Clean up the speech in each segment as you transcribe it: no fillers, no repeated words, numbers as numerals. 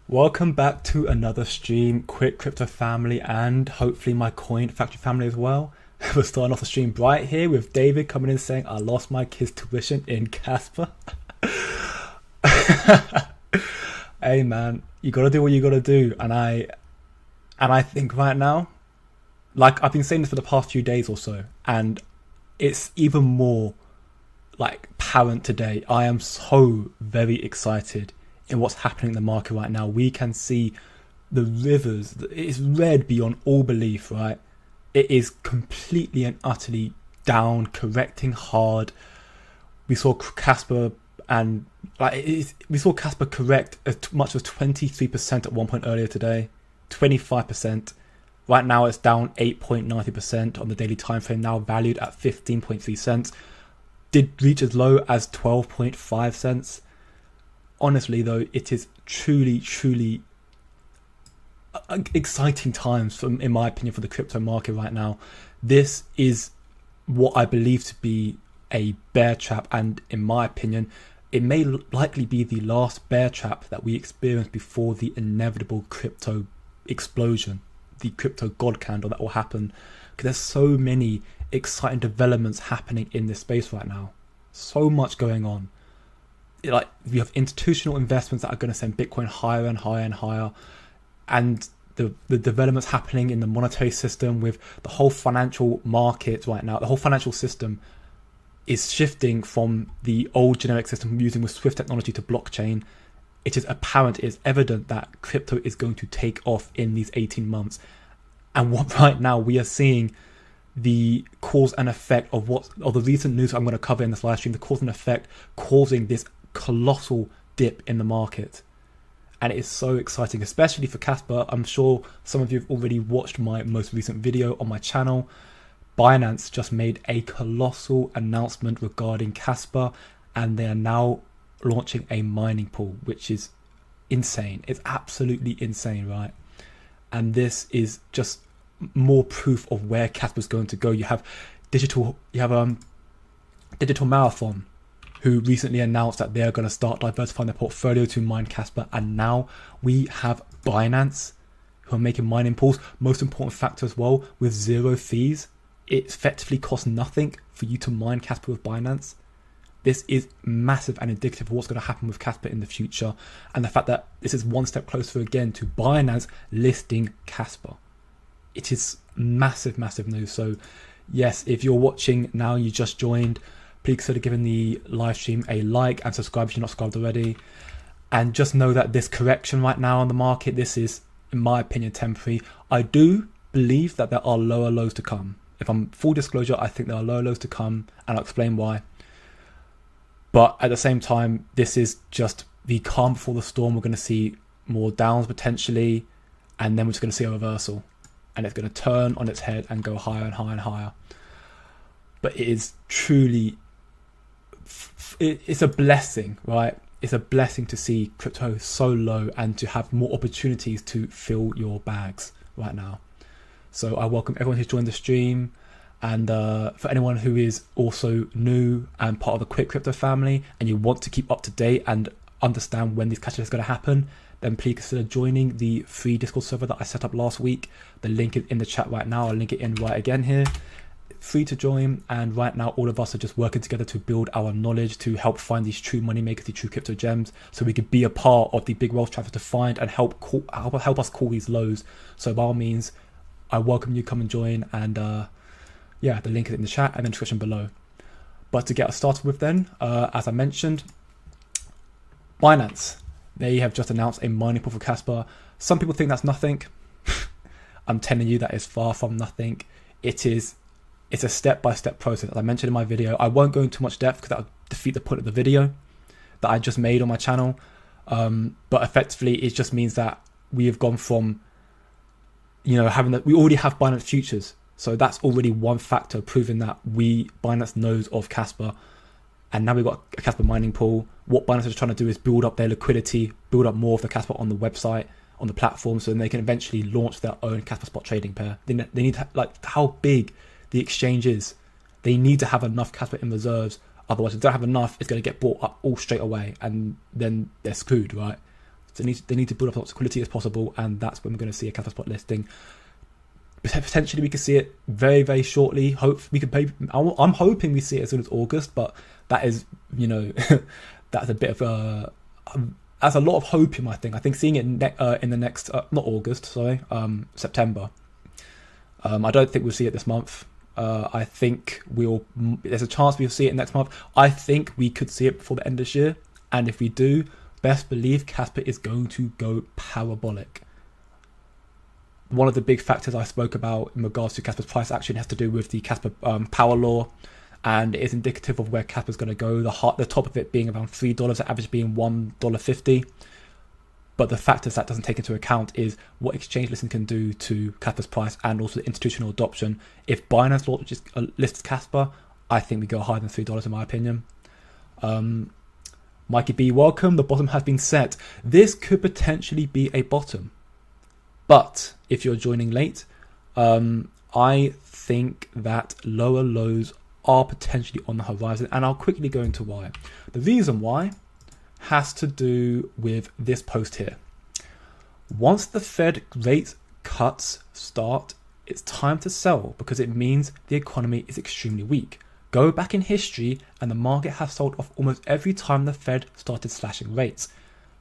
Welcome back to another stream, Quick Crypto family, and hopefully my Coin Factory family as well. We're starting off the stream bright here with David coming in saying, I lost my kid's tuition in Casper. Hey man, you gotta do what you gotta do. And I think right now, like I've been saying this for the past few days or so, and it's even more like apparent today. I am so very excited in what's happening in the market right now. We can see the rivers. It's red beyond all belief, right? It is completely and utterly down, correcting hard. We saw Casper and we saw Casper correct as much as 23% at one point earlier today, 25%. Right now it's down 8.90% on the daily time frame, now valued at 15.3 cents. Did reach as low as 12.5 cents. Honestly though, it is truly exciting times in my opinion for the crypto market right now. This is what I believe to be a bear trap, and in my opinion it may likely be the last bear trap that we experience before the inevitable crypto explosion, the crypto god candle that will happen, because there's so many exciting developments happening in this space right now. So much going on. Like, we have institutional investments that are going to send Bitcoin higher and higher and higher, and the developments happening in the monetary system with the whole financial market right now. The whole financial system is shifting from the old generic system using with Swift technology to blockchain. It is apparent, it is evident that crypto is going to take off in these 18 months. And what right now we are seeing the cause and effect of the recent news I'm going to cover in this live stream, the cause and effect causing this colossal dip in the market. And it is so exciting, especially for Casper. I'm sure some of you have already watched my most recent video on my channel. Binance just made a colossal announcement regarding Casper, and they are now launching a mining pool, which is insane. It's absolutely insane, right? And this is just more proof of where Casper's going to go. You have Digital Marathon, who recently announced that they are going to start diversifying their portfolio to mine Casper, and now we have Binance, who are making mining pools. Most important factor as well, with zero fees. It effectively costs nothing for you to mine Casper with Binance. This is massive and indicative of what's going to happen with Casper in the future, and the fact that this is one step closer again to Binance listing Casper. It is massive news. So yes, if you're watching now, you just joined, please consider giving the live stream a like and subscribe if you're not subscribed already. And just know that this correction right now on the market, this is, in my opinion, temporary. I do believe that there are lower lows to come. If I'm full disclosure, I think there are lower lows to come, and I'll explain why. But at the same time, this is just the calm before the storm. We're going to see more downs potentially, and then we're just going to see a reversal, and it's going to turn on its head and go higher and higher and higher. But it is truly, it's a blessing, right? It's a blessing to see crypto so low and to have more opportunities to fill your bags right now. So I welcome everyone who's joined the stream, and for anyone who is also new and part of the Quick Crypto family, and you want to keep up to date and understand when these catches are going to happen, then please consider joining the free Discord server that I set up last week. The link is in the chat right now. I'll link it in right again here. Free to join, and right now all of us are just working together to build our knowledge to help find these true money makers, the true crypto gems, so we could be a part of the big wealth transfer to find and help us call these lows. So by all means, I welcome you, come and join, and yeah, the link is in the chat and then description below. But to get us started with then, as I mentioned, Binance, they have just announced a mining pool for Casper. Some people think that's nothing. I'm telling you that is far from nothing. It's a step-by-step process. As I mentioned in my video, I won't go into much depth because that would defeat the point of the video that I just made on my channel. But effectively, it just means that we have gone from, we already have Binance futures. So that's already one factor proving that Binance knows of Casper. And now we've got a Casper mining pool. What Binance is trying to do is build up their liquidity, build up more of the Casper on the website, on the platform, so then they can eventually launch their own Casper spot trading pair. They need to, how big the exchange is, they need to have enough Casper in reserves. Otherwise, if they don't have enough, it's going to get bought up all straight away, and then they're screwed, right? So they need to build up as much liquidity as possible, and that's when we're going to see a Kas Kaspa spot listing. Potentially, we could see it very, very shortly. I'm hoping we see it as soon as August, but that is, that's a bit of a that's a lot of hoping. I think seeing it in the next not August, sorry, September. I don't think we'll see it this month. I think there's a chance we'll see it next month. I think we could see it before the end of this year, and if we do, best believe Kaspa is going to go parabolic. One of the big factors I spoke about in regards to Kaspa's price action has to do with the Kaspa power law, and it is indicative of where Kaspa's going to go. The top of it being around $3, the average being $1.50. But the factors that doesn't take into account is what exchange listing can do to Kaspa's price and also the institutional adoption. If Binance lists Kaspa, I think we go higher than $3 in my opinion. Mikey B, welcome. The bottom has been set. This could potentially be a bottom. But if you're joining late, I think that lower lows are potentially on the horizon, and I'll quickly go into why. The reason why has to do with this post here. Once the Fed rate cuts start, it's time to sell because it means the economy is extremely weak. Go back in history and the market has sold off almost every time the Fed started slashing rates.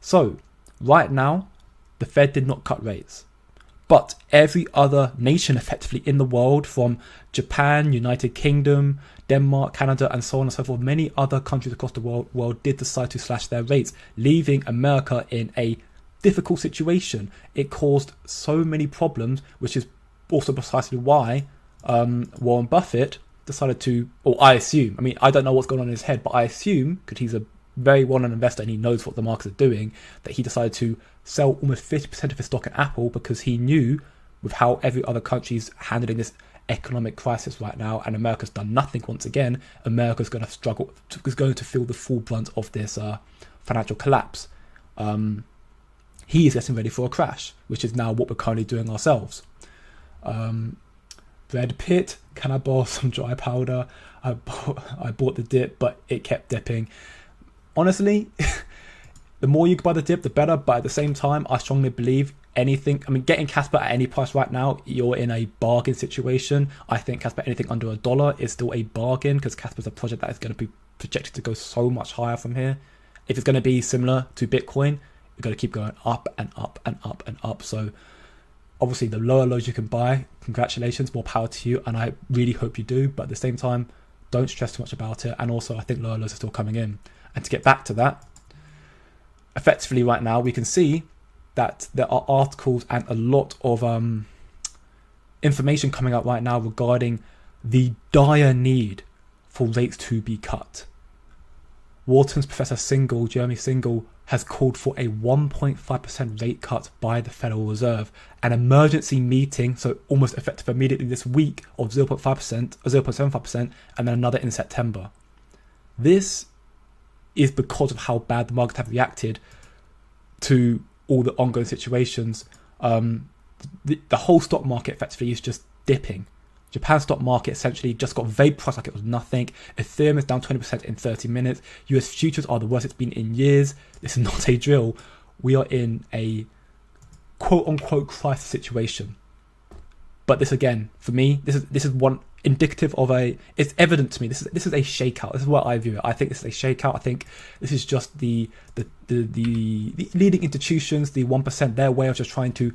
So right now, the Fed did not cut rates. But every other nation effectively in the world, from Japan, United Kingdom, Denmark, Canada, and so on and so forth, many other countries across the world did decide to slash their rates, leaving America in a difficult situation. It caused so many problems, which is also precisely why Warren Buffett decided to, or I assume, I don't know what's going on in his head, but I assume, because he's a very well-known investor and he knows what the markets are doing, that he decided to sell almost 50% of his stock in Apple because he knew with how every other country's handling this economic crisis right now, and America's done nothing once again, America's going to struggle, is going to feel the full brunt of this financial collapse. He is getting ready for a crash, which is now what we're currently doing ourselves. Brad Pitt, can I borrow some dry powder? I bought the dip, but it kept dipping. Honestly, the more you buy the dip, the better. But at the same time, I strongly believe anything. Getting Kaspa at any price right now, you're in a bargain situation. I think Kaspa anything under $1 is still a bargain because Kaspa's a project that is going to be projected to go so much higher from here. If it's going to be similar to Bitcoin, you're going to keep going up and up and up and up. So obviously, the lower lows you can buy, congratulations, more power to you. And I really hope you do. But at the same time, don't stress too much about it. And also, I think lower lows are still coming in. And to get back to that, effectively right now, we can see that there are articles and a lot of information coming out right now regarding the dire need for rates to be cut. Wharton's Professor Singal, Jeremy Singal, has called for a 1.5% rate cut by the Federal Reserve, an emergency meeting, so almost effective immediately this week, of 0.5% or 0.75%, and then another in September. This is because of how bad the markets have reacted to all the ongoing situations. The whole stock market effectively is just dipping. Japan's stock market essentially just got vaporized like it was nothing. Ethereum is down 20% in 30 minutes. US futures are the worst it's been in years. This is not a drill. We are in a quote-unquote crisis situation. But this again, for me, this is one indicative of it's evident to me. This is a shakeout. This is what I view it. I think this is a shakeout. I think this is just the leading institutions, the 1%, their way of just trying to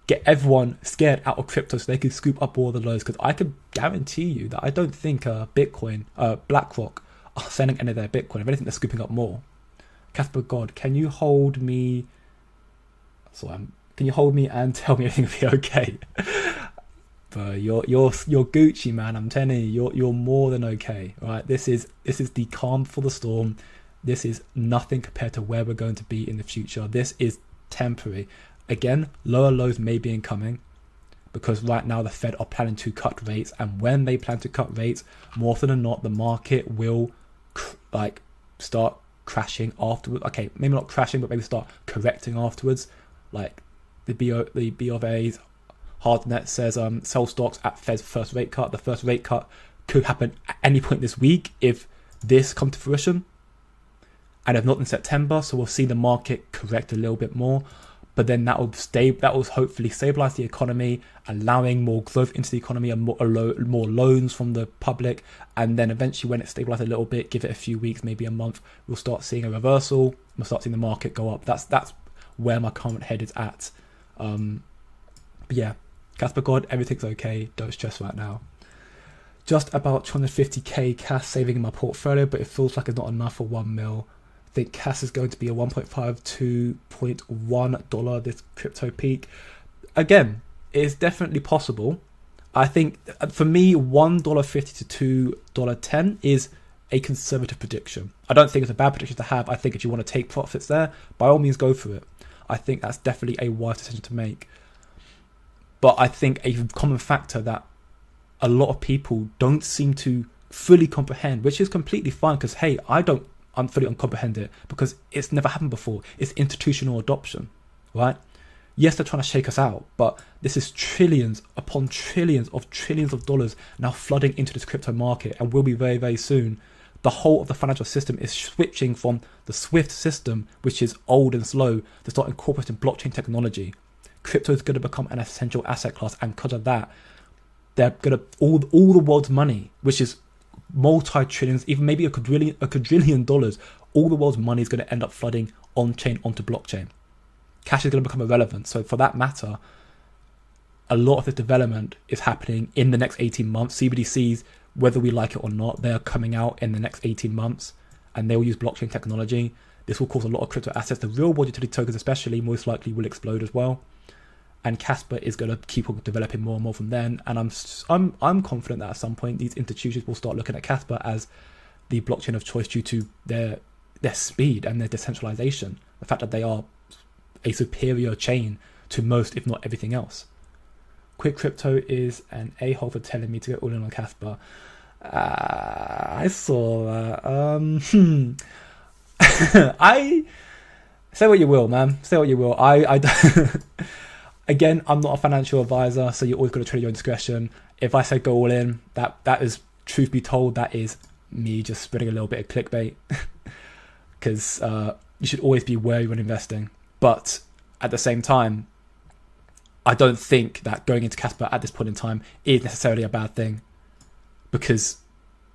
get everyone scared out of crypto so they can scoop up all the lows. Because I can guarantee you that I don't think BlackRock are selling any of their Bitcoin. If anything, they're scooping up more. Kaspa God, can you hold me? Can you hold me and tell me everything will be okay? But you're Gucci, man. I'm telling you, you're more than okay. Right? This is the calm for the storm. This is nothing compared to where we're going to be in the future. This is temporary. Again, lower lows may be incoming because right now the Fed are planning to cut rates, and when they plan to cut rates, more often than not, the market will start crashing afterwards. Okay, maybe not crashing, but maybe start correcting afterwards. Like the B of A's Hardnet says, sell stocks at Fed's first rate cut. The first rate cut could happen at any point this week if this comes to fruition. and if not in September, so we'll see the market correct a little bit more. But then that will hopefully stabilize the economy, allowing more growth into the economy and more loans from the public. And then eventually, when it stabilizes a little bit, give it a few weeks, maybe a month, we'll start seeing a reversal. We'll start seeing the market go up. That's where my current head is at. But yeah, Kaspa God, everything's okay. Don't stress right now. Just about 250k cash saving in my portfolio, but it feels like it's not enough for 1 mil. I think Kas is going to be a $1.5 to $2.1 this crypto peak. Again, it's definitely possible. I think for me, $1.50 to $2.10 is a conservative prediction. I don't think it's a bad prediction to have. I think if you want to take profits there, by all means go for it. I think that's definitely a wise decision to make. But I think a common factor that a lot of people don't seem to fully comprehend, which is completely fine, because hey, I'm fully uncomprehend it because it's never happened before. It's institutional adoption, right? Yes, they're trying to shake us out, but this is trillions upon trillions of dollars now flooding into this crypto market, and will be very, very soon. The whole of the financial system is switching from the SWIFT system, which is old and slow, to start incorporating blockchain technology. Crypto is going to become an essential asset class, and because of that, they're going to all the world's money, which is multi-trillions, even maybe a quadrillion dollars, all the world's money is going to end up flooding on-chain onto blockchain. Cash is going to become irrelevant. So for that matter, a lot of this development is happening in the next 18 months. CBDCs, whether we like it or not, they are coming out in the next 18 months, and they will use blockchain technology. This will cause a lot of crypto assets. The real world utility tokens especially most likely will explode as well. And Kaspa is going to keep on developing more and more from then. And I'm confident that at some point these institutions will start looking at Kaspa as the blockchain of choice due to their speed and their decentralization. The fact that they are a superior chain to most, if not everything else. Quick Crypto is an a-hole for telling me to go all in on Kaspa. I saw that. I say what you will, man. Say what you will. I Again, I'm not a financial advisor, so you're always going to trade your own discretion. If I say go all in, that is, truth be told, that is me just spreading a little bit of clickbait. Because you should always be wary when investing. But at the same time, I don't think that going into Kaspa at this point in time is necessarily a bad thing. Because,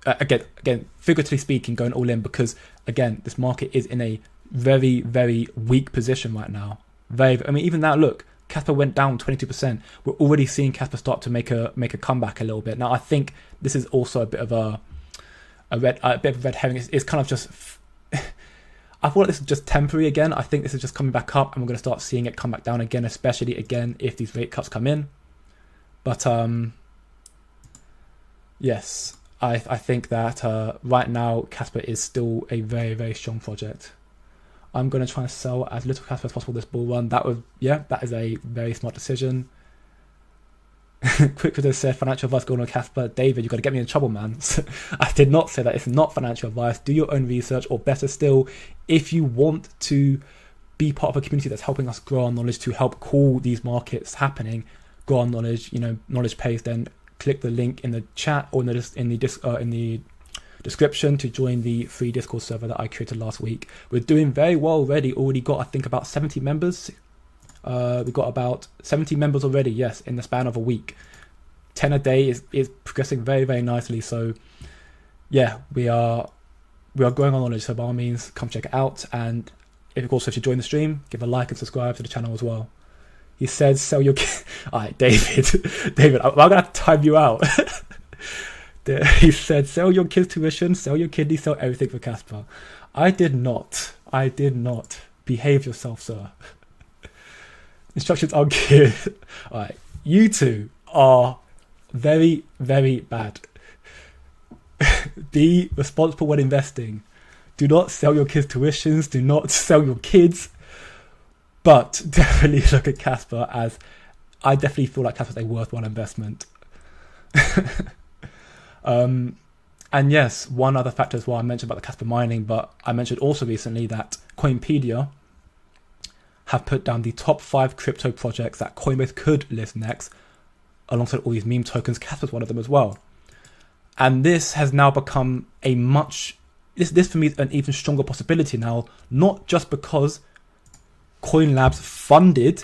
again, figuratively speaking, going all in, because, again, this market is in a very, very weak position right now. Even now, look, Kaspa went down 22%. We're already seeing Kaspa start to make a comeback a little bit. Now, I think this is also a bit of a red herring. It's kind of just. I thought this is just temporary again. I think this is just coming back up, and we're going to start seeing it come back down again, especially again if these rate cuts come in. But yes, I think that right now Kaspa is still a very, very strong project. I'm going to try and sell as little Kaspa as possible this bull run. That is a very smart decision. Quick Crypto said financial advice going on Kaspa. David, you've got to get me in trouble, man. I did not say that. It's not financial advice. Do your own research, or better still, if you want to be part of a community that's helping us grow our knowledge to help call these markets happening, grow our knowledge, knowledge pays, then click the link in the chat or in the description to join the free Discord server that I created last week. We're doing very well already. Already got, I think, about 70 members. We've got about 70 members already, yes, in the span of a week. 10 a day is progressing very, very nicely. So yeah, we are growing our knowledge. So by all means, come check it out. And if you join the stream, give a like and subscribe to the channel as well. He said, sell your all right, David, I'm gonna have to time you out. He said, sell your kids' tuition, sell your kidney, sell everything for Kaspa. I did not. Behave yourself, sir. Instructions are good. Alright, you two are very, very bad. Be responsible when investing. Do not sell your kids' tuitions. Do not sell your kids. But definitely look at Kaspa, as I definitely feel like Kaspa is a worthwhile investment. And yes, one other factor as well, I mentioned about the Kaspa mining, but I mentioned also recently that Coinpedia have put down the top 5 crypto projects that Coinbase could list next, alongside all these meme tokens. Kaspa's one of them as well. And this has now become a much this for me is an even stronger possibility now, not just because Coin Labs funded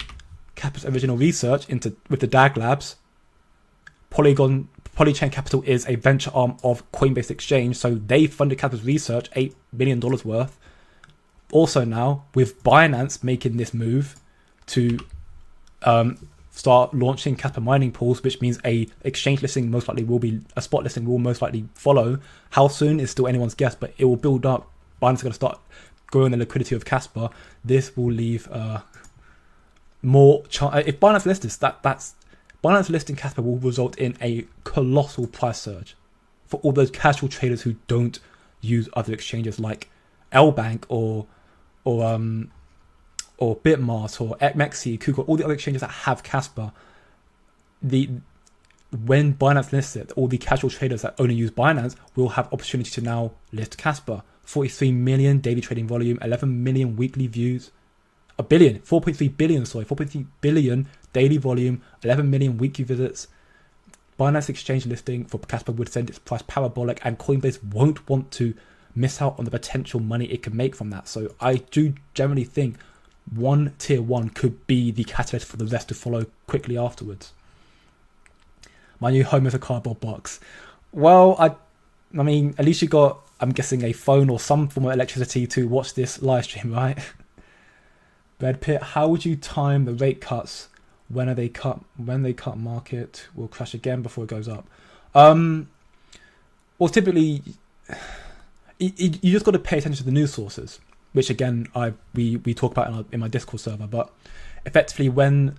Kaspa's original research with the DAG Labs. Polychain Capital is a venture arm of Coinbase Exchange, so they funded Kaspa's research, $8 million worth. Also now, with Binance making this move to start launching Kaspa mining pools, which means a exchange listing most likely will be, a spot listing will most likely follow. How soon is still anyone's guess, but it will build up. Binance is going to start growing the liquidity of Kaspa. This will leave more if Binance lists this, that's Binance listing Kaspa will result in a colossal price surge for all those casual traders who don't use other exchanges like LBank or Bitmart or XMXC, KuCoin, all the other exchanges that have Kaspa. When Binance lists it, all the casual traders that only use Binance will have opportunity to now list Kaspa. 43 million daily trading volume, 11 million weekly views, 4.3 billion daily volume, 11 million weekly visits. Binance exchange listing for Kaspa would send its price parabolic, and Coinbase won't want to miss out on the potential money it can make from that. So I do generally think tier one could be the catalyst for the rest to follow quickly afterwards. My new home is a cardboard box. Well, I mean, at least you got, I'm guessing, a phone or some form of electricity to watch this live stream, right? Red Pit, how would you time the rate cuts? When they cut market will crash again before it goes up. Well, typically, you just got to pay attention to the news sources, which again we talk about in my Discord server. But effectively, when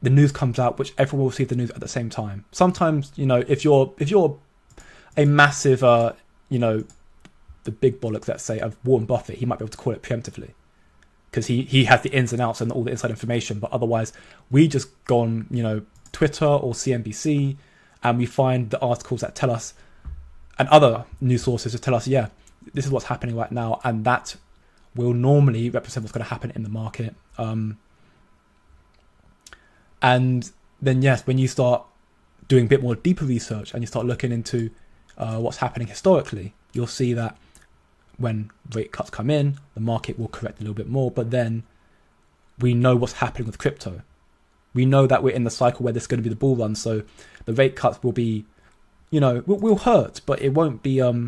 the news comes out, which everyone will see the news at the same time. Sometimes, if you're a massive, the big bollocks, let's say, of Warren Buffett, he might be able to call it preemptively because he has the ins and outs and all the inside information. But otherwise, we just go on, Twitter or CNBC, and we find the articles that tell us, and other news sources that tell us, yeah, this is what's happening right now, and that will normally represent what's going to happen in the market. And then, yes, when you start doing a bit more deeper research and you start looking into what's happening historically, you'll see that when rate cuts come in, the market will correct a little bit more. But then we know what's happening with crypto. We know that we're in the cycle where this is going to be the bull run. So the rate cuts will be, will hurt, but it won't be a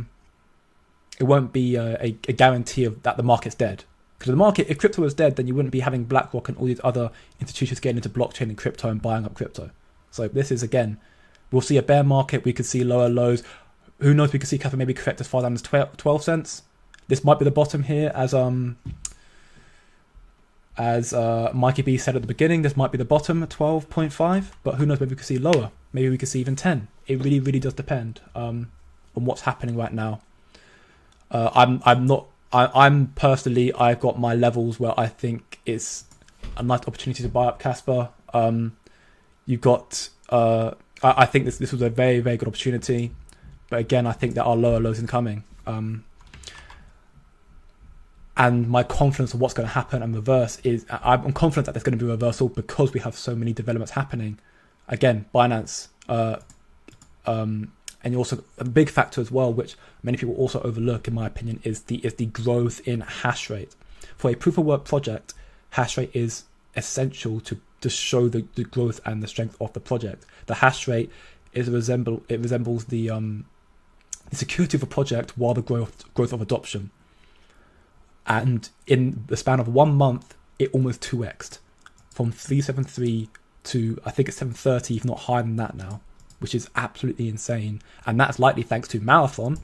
guarantee of that the market's dead. Because the market, if crypto was dead, then you wouldn't be having BlackRock and all these other institutions getting into blockchain and crypto and buying up crypto. So this is, again, we'll see a bear market. We could see lower lows. Who knows? We could see Kaspa maybe correct as far down as 12 cents. This might be the bottom here, as Mikey B said at the beginning. This might be the bottom at 12.5. But who knows? Maybe we could see lower. Maybe we could see even 10. It really, really does depend on what's happening right now. I'm personally, I've got my levels where I think it's a nice opportunity to buy up Kaspa. You've got, I think this was a very, very good opportunity. But again, I think there are lower lows incoming. And my confidence of what's going to happen and reverse is, I'm confident that there's going to be a reversal because we have so many developments happening. Again, Binance, and also a big factor as well, which many people also overlook, in my opinion, is the growth in hash rate. For a proof of work project, hash rate is essential to show the growth and the strength of the project. The hash rate resembles the security of a project while the growth of adoption. And in the span of 1 month, it almost 2x'd from 373 to, I think it's 730, if not higher than that now, which is absolutely insane. And that's likely thanks to Marathon,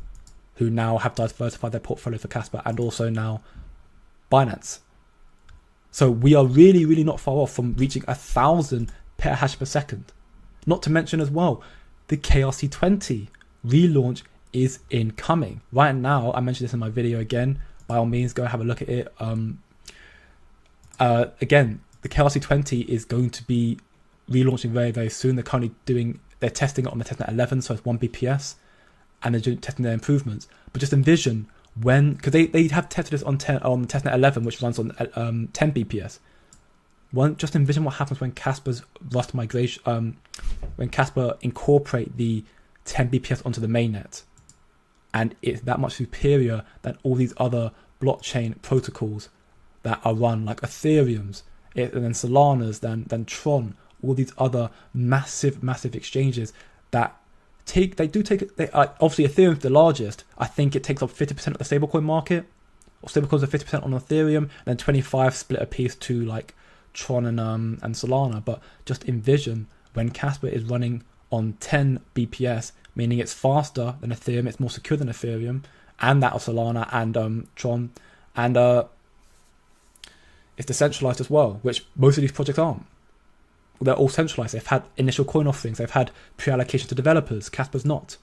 who now have diversified their portfolio for Kaspa, and also now Binance. So we are really, really not far off from reaching 1,000 petahash per second. Not to mention as well, the KRC20 relaunch is incoming. Right now, I mentioned this in my video again. By all means, go have a look at it. Again, the KRC20 is going to be relaunching very, very soon. They're testing it on the testnet 11, so it's 1 BPS, and they're testing their improvements. But just envision because they have tested this on testnet 11, which runs on 10 BPS. Just envision what happens when Kaspa's Rust migration, when Kaspa incorporate the 10 BPS onto the mainnet. and it's that much superior than all these other blockchain protocols that are run, like Ethereum's, and then Solana's, then Tron, all these other massive exchanges that obviously Ethereum's the largest. I think it takes up 50% of the stablecoin market, or stablecoins are 50% on Ethereum, and then 25 split a piece to like Tron and Solana. But just envision when Kaspa is running on 10 BPS, meaning it's faster than Ethereum, it's more secure than Ethereum, and that of Solana and Tron, and it's decentralized as well, which most of these projects aren't. They're all centralized. They've had initial coin offerings, they've had pre-allocation to developers. Kaspa's not.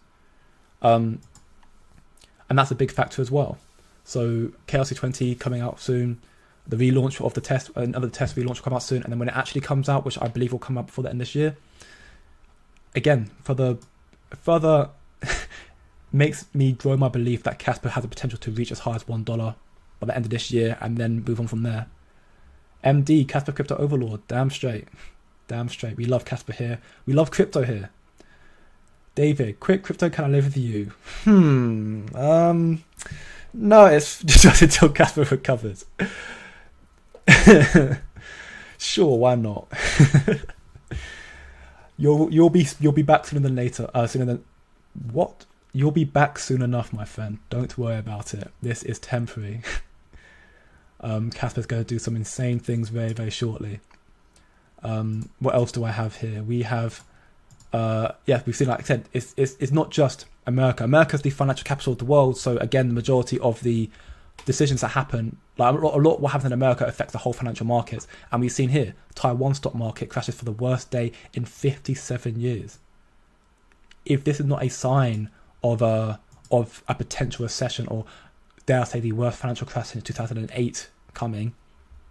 And that's a big factor as well. So KRC20 coming out soon, the relaunch of the test, another test relaunch will come out soon, and then when it actually comes out, which I believe will come out before the end of this year, again, further makes me grow my belief that Kaspa has the potential to reach as high as $1 by the end of this year, and then move on from there. MD, Kaspa Crypto Overlord, damn straight. We love Kaspa here. We love crypto here. David, quick crypto, can I live with you? No, it's just until Kaspa recovers. Sure, why not? You'll be back sooner than later. What? You'll be back soon enough, my friend. Don't worry about it. This is temporary. Kaspa's going to do some insane things very, very shortly. What else do I have here? We have, we've seen, like I said, it's not just America. America's the financial capital of the world. So again, the majority of the decisions that happen, like a lot what happens in America affects the whole financial markets. And we've seen here, Taiwan stock market crashes for the worst day in 57 years. If this is not a sign of a potential recession, or dare I say the worst financial crash since 2008 coming,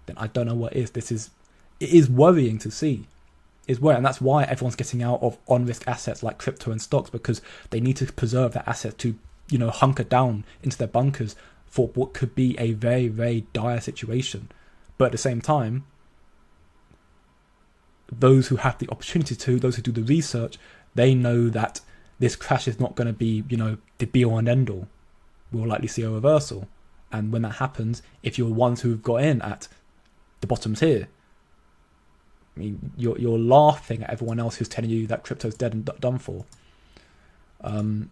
then I don't know what is. It is worrying to see. It's worrying, and that's why everyone's getting out of on-risk assets like crypto and stocks, because they need to preserve their assets to, hunker down into their bunkers for what could be a very, very dire situation. But at the same time, those who have the opportunity to, those who do the research, they know that this crash is not going to be, the be-all and end-all. We'll likely see a reversal. And when that happens, if you're ones who've got in at the bottoms here, I mean, you're laughing at everyone else who's telling you that crypto's dead and done for. And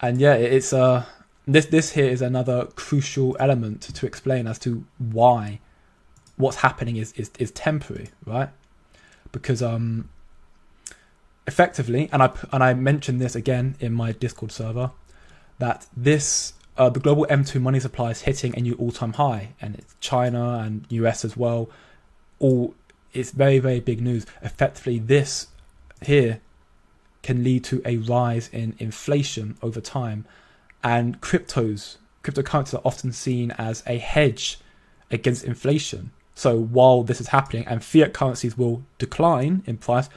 yeah, it's this here is another crucial element to explain as to why what's happening is temporary, right? Because effectively, and I mentioned this again in my Discord server, that this the global M2 money supply is hitting a new all-time high, and it's China and US as well. It's very, very big news. Effectively, this here can lead to a rise in inflation over time, and cryptocurrencies are often seen as a hedge against inflation. So while this is happening and fiat currencies will decline in price,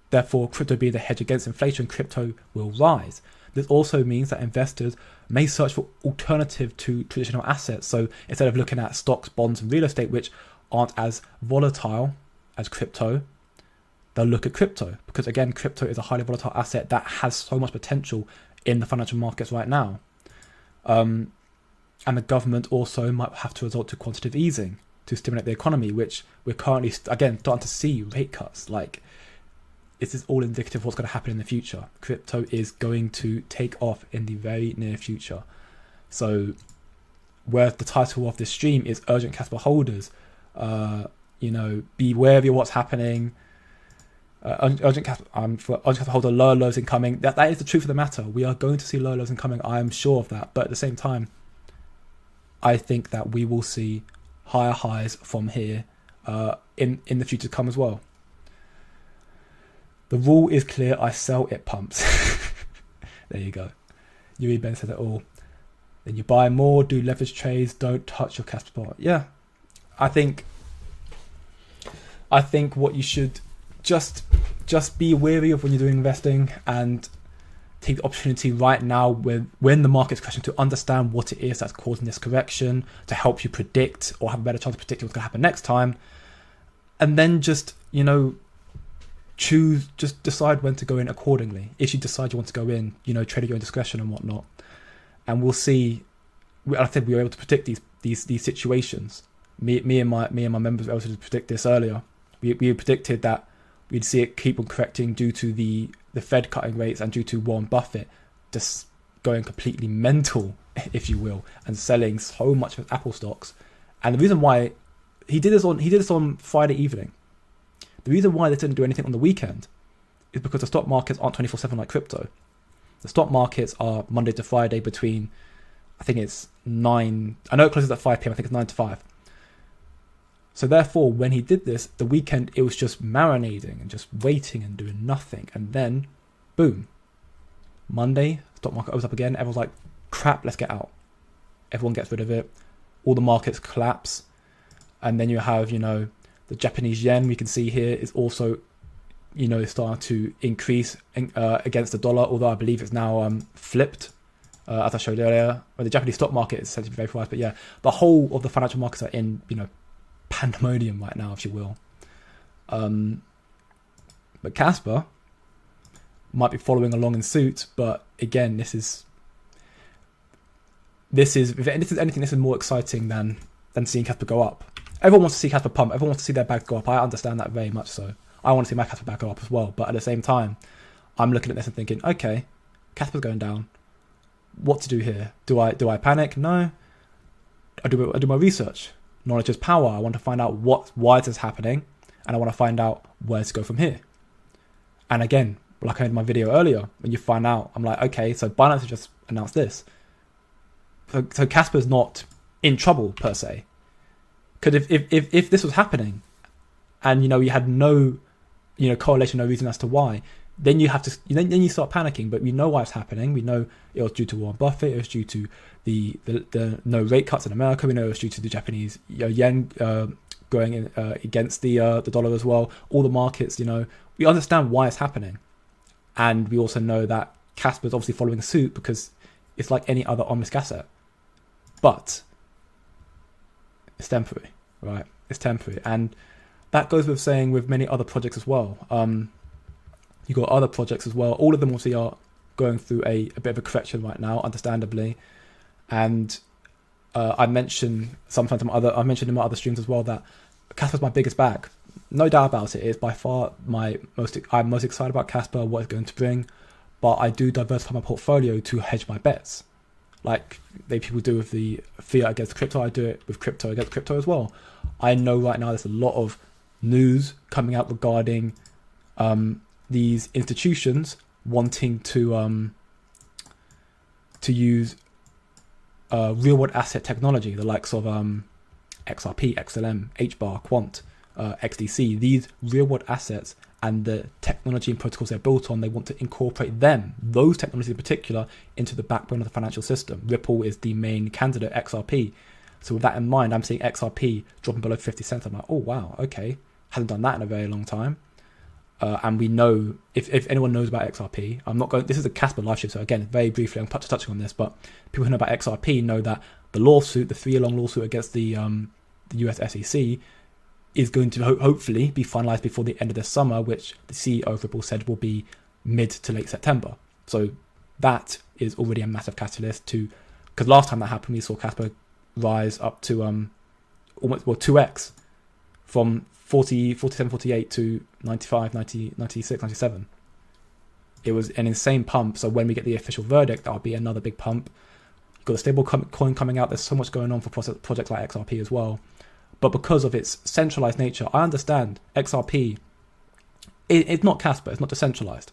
therefore crypto being the hedge against inflation, crypto will rise. This also means that investors may search for alternative to traditional assets. So instead of looking at stocks, bonds, and real estate, which aren't as volatile as crypto, they'll look at crypto, because again, crypto is a highly volatile asset that has so much potential in the financial markets right now. And the government also might have to resort to quantitative easing to stimulate the economy, which we're currently again starting to see rate cuts. Like, this is all indicative of what's going to happen in the future. Crypto is going to take off in the very near future. So where the title of this stream is Urgent Kaspa Holders, be wary of what's happening. Urgent Kaspa Holder, lower lows incoming. That is the truth of the matter. We are going to see lower lows incoming. I am sure of that. But at the same time, I think that we will see higher highs from here in the future to come as well. The rule is clear. I sell, it pumps. There you go. Yuri Ben said it all. Then you buy more, do leverage trades, don't touch your Kaspa spot. Yeah, I think what you should just be wary of when you're doing investing, and take the opportunity right now when the market's crashing to understand what it is that's causing this correction, to help you predict or have a better chance of predicting what's going to happen next time. And then just, just decide when to go in accordingly. If you decide you want to go in, trade at your own discretion and whatnot. And we'll see. I think we were able to predict these situations. Me and my members were able to predict this earlier. We predicted that we'd see it keep on correcting due to the Fed cutting rates and due to Warren Buffett just going completely mental, if you will, and selling so much of his Apple stocks. And the reason why he did this on Friday evening. The reason why they didn't do anything on the weekend is because the stock markets aren't 24/7 like crypto. The stock markets are Monday to Friday between, I think it's 9. I know it closes at 5 p.m. I think it's 9 to 5. So therefore, when he did this, the weekend, it was just marinating and just waiting and doing nothing. And then, boom, Monday, stock market opens up again. Everyone's like, crap, let's get out. Everyone gets rid of it. All the markets collapse. And then you have, the Japanese yen, we can see here, is also, starting to increase against the dollar, although I believe it's now flipped, as I showed earlier. Well, the Japanese stock market is essentially very priced, but yeah, the whole of the financial markets are in, pandemonium right now, if you will. But Kaspa might be following along in suit, but again, this is if this is anything, this is more exciting than seeing Kaspa go up. Everyone wants to see Kaspa pump. Everyone wants to see their bag go up. I understand that very much so. I want to see my Kaspa bag go up as well. But at the same time, I'm looking at this and thinking, okay, Kaspa's going down. What to do here? Do I panic? No. I do my research. Knowledge is power. I want to find out why this is happening, and I want to find out where to go from here. And again, like I made in my video earlier, when you find out, I'm like, okay, so Binance has just announced this. So Kaspa's not in trouble per se. Because if this was happening, and you had no, correlation, no reason as to why, then you have to, then you start panicking. But we know why it's happening. We know it was due to Warren Buffett. It was due to the no rate cuts in America. We know it was due to the Japanese yen going in, against the dollar as well. All the markets, we understand why it's happening, and we also know that Kaspa is obviously following suit because it's like any other on-risk asset, but it's temporary, right? It's temporary, and that goes with saying with many other projects as well. You got other projects as well. All of them obviously are going through a bit of a correction right now, understandably. And I mentioned sometimes I mentioned in my other streams as well that Kaspa's my biggest bag. No doubt about it. It's by far I'm most excited about Kaspa, what it's going to bring. But I do diversify my portfolio to hedge my bets. Like people do with the fiat against crypto, I do it with crypto against crypto as well. I know right now there's a lot of news coming out regarding these institutions wanting to use real world asset technology, the likes of XRP, XLM, HBAR, Quant, XDC. These real world assets and the technology and protocols they're built on, they want to incorporate those technologies in particular, into the backbone of the financial system. Ripple is the main candidate, XRP. So with that in mind, I'm seeing XRP dropping below 50 cents. I'm like, oh wow, okay, hasn't done that in a very long time. And we know, if anyone knows about XRP, this is a Kaspa live stream, so again, very briefly, I'm touching on this, but people who know about XRP know that the 3-year-long lawsuit against the US SEC is going to hopefully be finalized before the end of the summer, which the CEO of Ripple said will be mid to late September. So that is already a massive catalyst because last time that happened, we saw Kaspa rise up to almost 2x from 47, 48 to 95, 90, 96, 97. It was an insane pump. So when we get the official verdict, that'll be another big pump. You've got a stable coin coming out. There's so much going on for projects like XRP as well. But because of its centralized nature, I understand XRP, it's not Kaspa, it's not decentralized.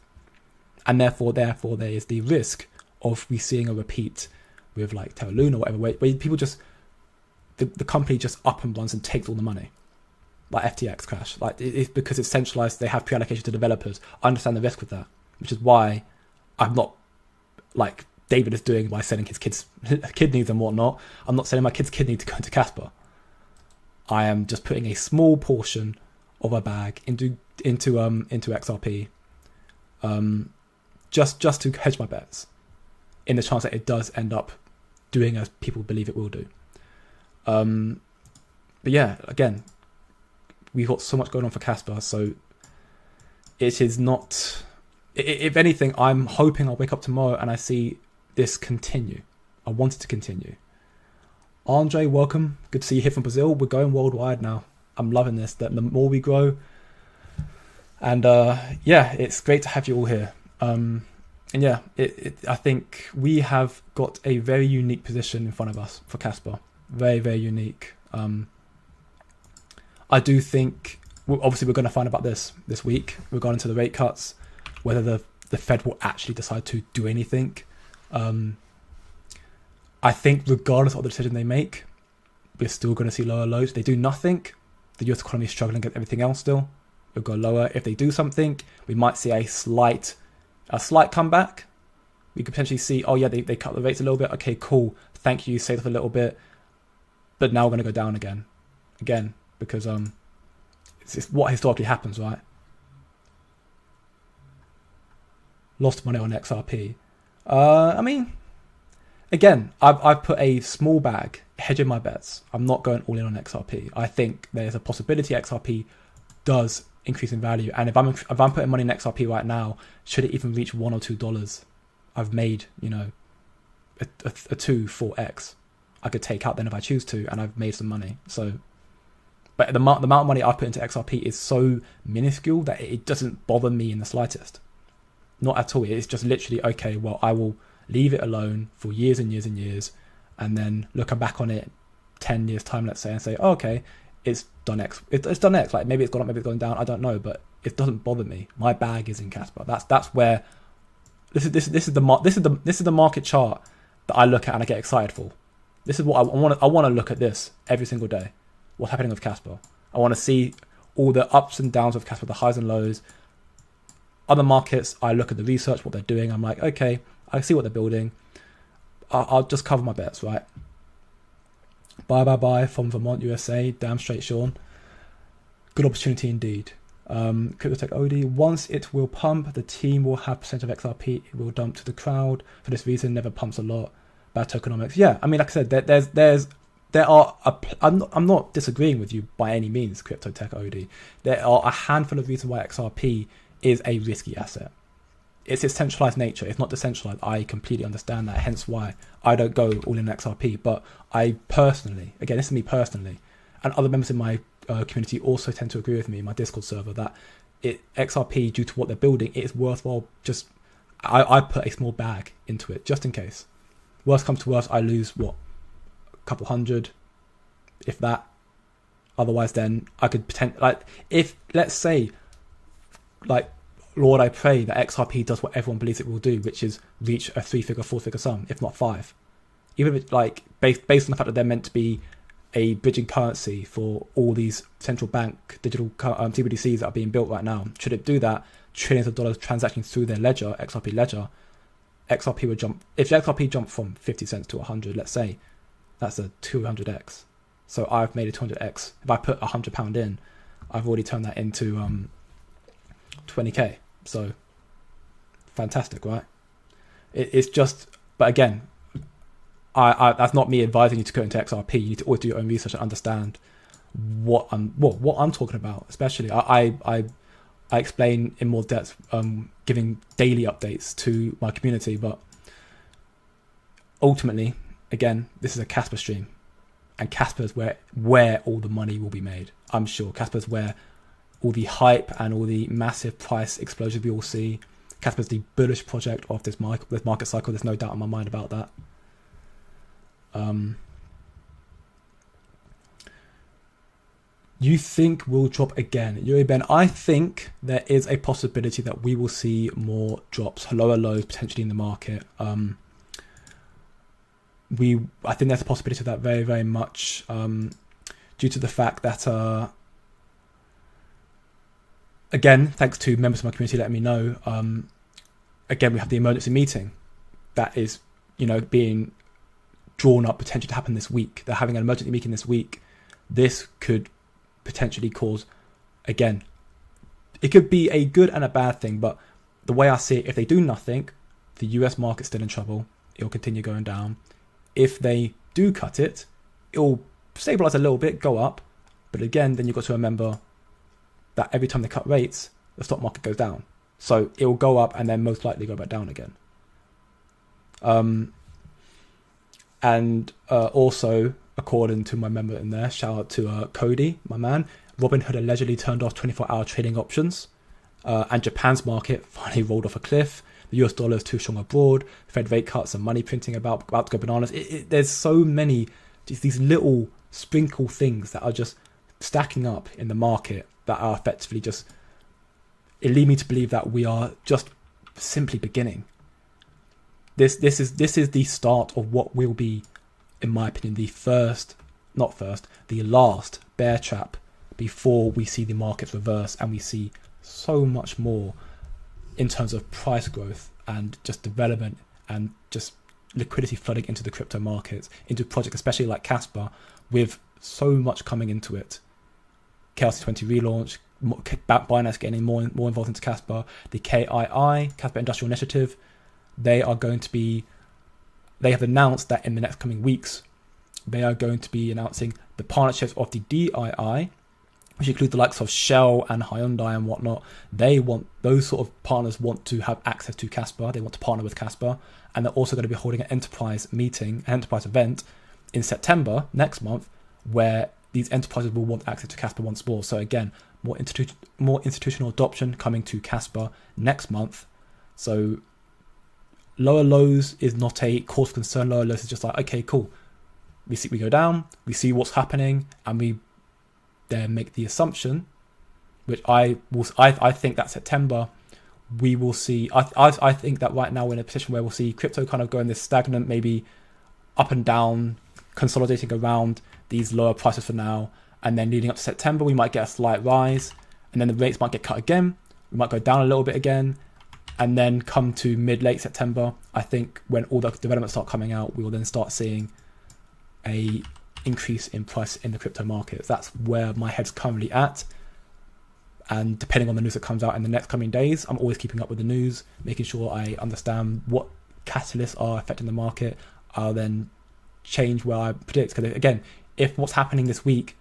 And therefore there is the risk of we seeing a repeat with like Terra Luna or whatever, where people just, the company just up and runs and takes all the money. Like FTX crash. Like it's because it's centralized, they have pre-allocation to developers. I understand the risk with that, which is why I'm not like David is doing by selling his kids' kidneys and whatnot. I'm not selling my kids' kidney to go into Kaspa. I am just putting a small portion of a bag into XRP, just to hedge my bets, in the chance that it does end up doing as people believe it will do. But yeah, again, we've got so much going on for Kaspa, so it is not. If anything, I'm hoping I'll wake up tomorrow and I see this continue. I want it to continue. Andre, welcome. Good to see you here from Brazil. We're going worldwide now. I'm loving this. That the more we grow, and yeah, it's great to have you all here. And yeah, I think we have got a very unique position in front of us for Kaspa. Very, very unique. I do think, obviously, we're going to find about this week. We're going into the rate cuts, whether the Fed will actually decide to do anything. I think regardless of the decision they make, we're still going to see lower lows. If they do nothing, the US economy is struggling against everything else still. It'll go lower. If they do something, we might see a slight comeback. We could potentially see, oh yeah, they cut the rates a little bit. Okay, cool. Thank you. Saved off a little bit. But now we're going to go down again, because it's what historically happens, right? Lost money on XRP. I mean, again, I've put a small bag hedging my bets. I'm not going all in on XRP. I think there's a possibility XRP does increase in value, and if I'm putting money in XRP right now, should it even reach $1 or $2, I've made a 2-4x. I could take out then if I choose to, and I've made some money. So, but the amount of money I've put into XRP is so minuscule that it doesn't bother me in the slightest. Not at all. It's just literally, okay, well, I will leave it alone for years and years and years, and then look back on it 10 years time, let's say, and say, oh, okay, it's done X. It's done X. Like maybe it's gone up, maybe it's gone down. I don't know, but it doesn't bother me. My bag is in Kaspa. That's where this is the market chart that I look at and I get excited for. This is what I want to look at this every single day. What's happening with Kaspa? I want to see all the ups and downs of Kaspa, the highs and lows. Other markets, I look at the research, what they're doing. I'm like, okay, I see what they're building. I'll just cover my bets, right? Bye from Vermont, USA. Damn straight, Sean. Good opportunity indeed. Cryptotech OD. Once it will pump, the team will have percent of XRP. It will dump to the crowd. For this reason, never pumps a lot. Bad tokenomics. Yeah, I mean, like I said, I'm not disagreeing with you by any means, Cryptotech OD. There are a handful of reasons why XRP is a risky asset. It's its centralized nature. It's not decentralized. I completely understand that. Hence why I don't go all in XRP. But I personally, again, this is me personally, and other members in my community also tend to agree with me in my Discord server that XRP, due to what they're building, it is worthwhile. Just I put a small bag into it just in case. Worst comes to worst, I lose what, a couple hundred, if that. Otherwise, then I could pretend if let's say, Lord, I pray that XRP does what everyone believes it will do, which is reach a 3-figure, 4-figure sum, if not 5. Even if it's based on the fact that they're meant to be a bridging currency for all these central bank digital CBDCs that are being built right now. Should it do that, trillions of dollars transacting through their ledger, XRP ledger, XRP would jump. If XRP jumped from 50 cents to 100, let's say, that's a 200x. So I've made a 200x. If I put £100 in, I've already turned that into 20k. So fantastic, right? It's just, but again, I that's not me advising you to go into XRP. You need to always do your own research and understand what I'm talking about. Especially, I explain in more depth, giving daily updates to my community. But ultimately, again, this is a Kaspa stream, and Kaspa is where all the money will be made. I'm sure Kaspa is where all the hype and all the massive price explosions we all see. Kaspa is the bullish project of this market cycle. There's no doubt in my mind about that. You think we'll drop again? Yuri Ben, I think there is a possibility that we will see more drops, lower lows potentially in the market. I think there's a possibility of that very, very much due to the fact that again, thanks to members of my community letting me know, again, we have the emergency meeting that is, being drawn up potentially to happen this week. They're having an emergency meeting this week. This could potentially cause, again, it could be a good and a bad thing, but the way I see it, if they do nothing, the US market's still in trouble. It'll continue going down. If they do cut it, it'll stabilize a little bit, go up. But again, then you've got to remember that every time they cut rates, the stock market goes down. So it will go up and then most likely go back down again. Also, according to my member in there, shout out to Cody, my man, Robinhood allegedly turned off 24-hour trading options, and Japan's market finally rolled off a cliff. The US dollar is too strong abroad. Fed rate cuts and money printing about to go bananas. There's so many these little sprinkle things that are just stacking up in the market that are effectively just, it lead me to believe that we are just simply beginning. This is the start of what will be, in my opinion, the last bear trap before we see the markets reverse and we see so much more in terms of price growth and just development and just liquidity flooding into the crypto markets, into projects, especially like Kaspa, with so much coming into it. KRC20 relaunch, Binance getting more involved into Kaspa, the KII, Kaspa Industrial Initiative, they have announced that in the next coming weeks, they are going to be announcing the partnerships of the DII, which include the likes of Shell and Hyundai and whatnot. Those sort of partners want to have access to Kaspa. They want to partner with Kaspa. And they're also going to be holding an enterprise event in September next month, where these enterprises will want access to Kaspa once more. So again, more institutional adoption coming to Kaspa next month. So lower lows is not a cause for concern. Lower lows is just like, okay, cool. We go down, we see what's happening, and we then make the assumption, which I think that September we will see. I think that right now we're in a position where we'll see crypto kind of going this stagnant, maybe up and down, consolidating around these lower prices for now, and then leading up to September we might get a slight rise, and then the rates might get cut again. We might go down a little bit again, and then come to late September, I think when all the developments start coming out, we will then start seeing a increase in price in the crypto markets. That's where my head's currently at. And depending on the news that comes out in the next coming days, I'm always keeping up with the news, making sure I understand what catalysts are affecting the market. I'll then change where I predict. Because again, if what's happening this week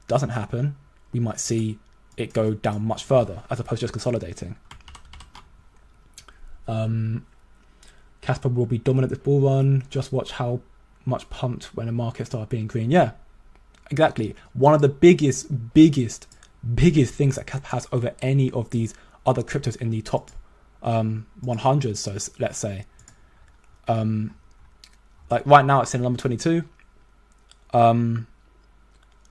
doesn't happen, we might see it go down much further as opposed to just consolidating. Kaspa will be dominant this bull run. Just watch how much pumped when the market started being green. Yeah, exactly. One of the biggest things that Kaspa has over any of these other cryptos in the top 100. So let's say, like right now it's in number 22,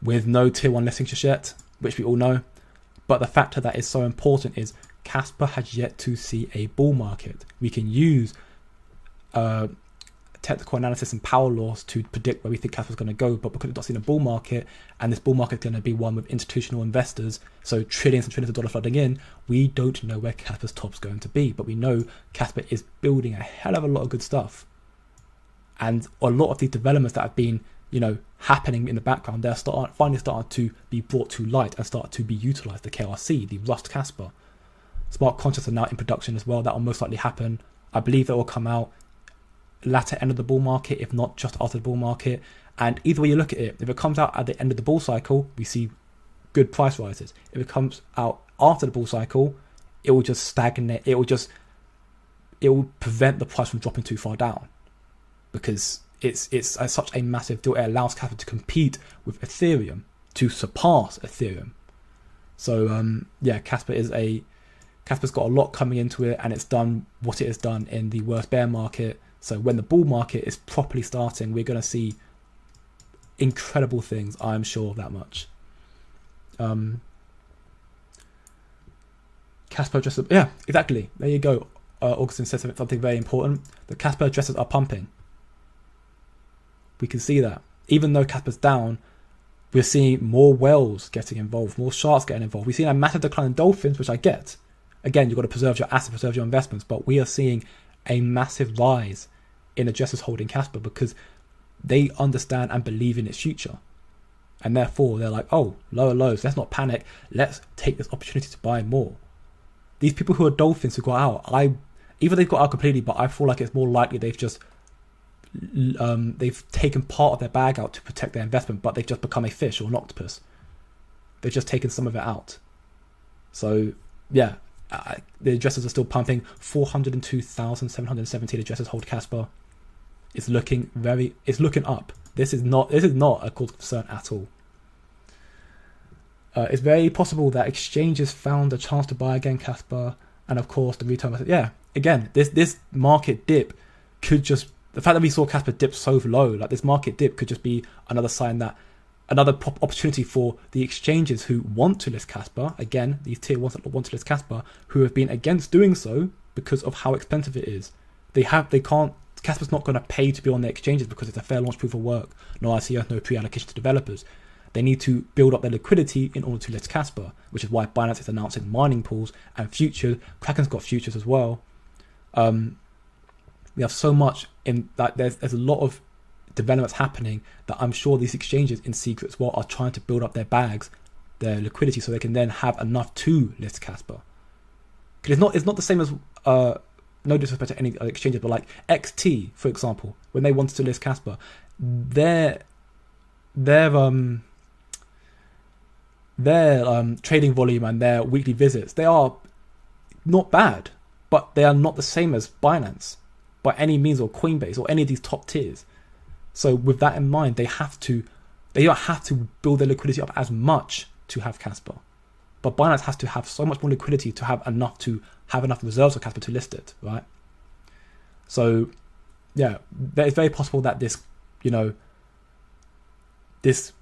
with no tier 1 listings just yet, which we all know. But the factor that is so important is Kaspa has yet to see a bull market. We can use technical analysis and power laws to predict where we think Kaspa's going to go, but because we've not seen a bull market, and this bull market is going to be one with institutional investors, so trillions and trillions of dollars flooding in, we don't know where Kaspa's top's going to be, but we know Kaspa is building a hell of a lot of good stuff. And a lot of these developments that have been, happening in the background, they're finally starting to be brought to light and start to be utilized. The KRC, the Rust Kaspa. Smart contracts are now in production as well. That will most likely happen. I believe that will come out latter end of the bull market, if not just after the bull market. And either way you look at it, if it comes out at the end of the bull cycle, we see good price rises. If it comes out after the bull cycle, it will just stagnate. It will prevent the price from dropping too far down, because it's such a massive deal. It allows Kaspa to compete with Ethereum, to surpass Ethereum. So Kaspa's got a lot coming into it, and it's done what it has done in the worst bear market. So when the bull market is properly starting, we're going to see incredible things. I'm sure of that much. Kaspa addresses, yeah, exactly. There you go. Augustin says something very important. The Kaspa addresses are pumping. We can see that. Even though Kaspa's down, we're seeing more whales getting involved, more sharks getting involved. We've seen a massive decline in dolphins, which I get. Again, you've got to preserve your assets, preserve your investments, but we are seeing a massive rise in addressers holding Kaspa because they understand and believe in its future. And therefore, they're like, oh, lower lows, let's not panic. Let's take this opportunity to buy more. These people who are dolphins who got out, either they've got out completely, but I feel like it's more likely they've just they've taken part of their bag out to protect their investment, but they've just become a fish or an octopus. They've just taken some of it out. So yeah, the addresses are still pumping. 402,717 addresses hold Kaspa. It's looking up. This is not a cause of concern at all. It's very possible that exchanges found a chance to buy again Kaspa, and of course the retail market. Yeah, again, this market dip could just, the fact that we saw Kaspa dip so low, like this market dip could just be another sign that another opportunity for the exchanges who want to list Kaspa, again, these tier ones that want to list Kaspa, who have been against doing so because of how expensive it is. Kaspa's not going to pay to be on their exchanges because it's a fair launch proof of work, no ICO, no pre-allocation to developers. They need to build up their liquidity in order to list Kaspa, which is why Binance is announcing mining pools and futures. Kraken's got futures as well. We have so much in that. There's a lot of developments happening that I'm sure these exchanges in secret as well are trying to build up their bags, their liquidity, so they can then have enough to list Kaspa. Because it's not the same as no disrespect to any other exchanges, but like XT, for example, when they wanted to list Kaspa, their trading volume and their weekly visits, they are not bad, but they are not the same as Binance by any means, or Coinbase, or any of these top tiers. So with that in mind, they don't have to build their liquidity up as much to have Kaspa. But Binance has to have so much more liquidity to have enough reserves of Kaspa to list it, right? So yeah, it's very possible that this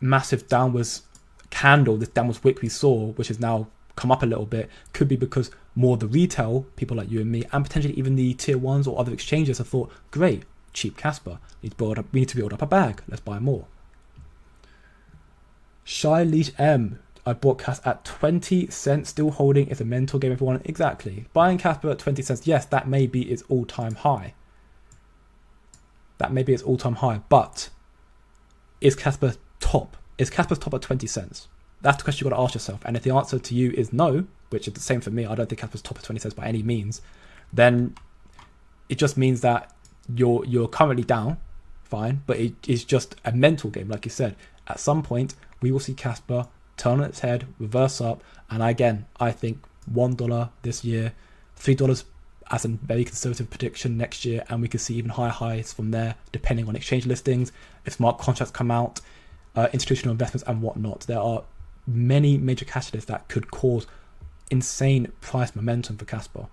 massive downwards candle, this downwards wick we saw, which has now come up a little bit, could be because more of the retail people like you and me, and potentially even the tier ones or other exchanges, have thought, great, cheap Kaspa, we need to build up a bag, let's buy more. Shy Leash M, I bought Kas at 20 cents, still holding. It's a mental game, everyone. Exactly. Buying Kaspa at 20 cents, yes, that may be its all-time high. But is Kaspa top? Is Kaspa's top at 20 cents? That's the question you've got to ask yourself. And if the answer to you is no, which is the same for me, I don't think Kaspa's top at 20 cents by any means, then it just means that you're currently down, fine, but it is just a mental game, like you said. At some point, we will see Kaspa turn on its head, reverse up, and again, I think $1 this year, $3 as a very conservative prediction next year, and we could see even higher highs from there, depending on exchange listings, if smart contracts come out, institutional investments and whatnot. There are many major catalysts that could cause insane price momentum for Kaspa.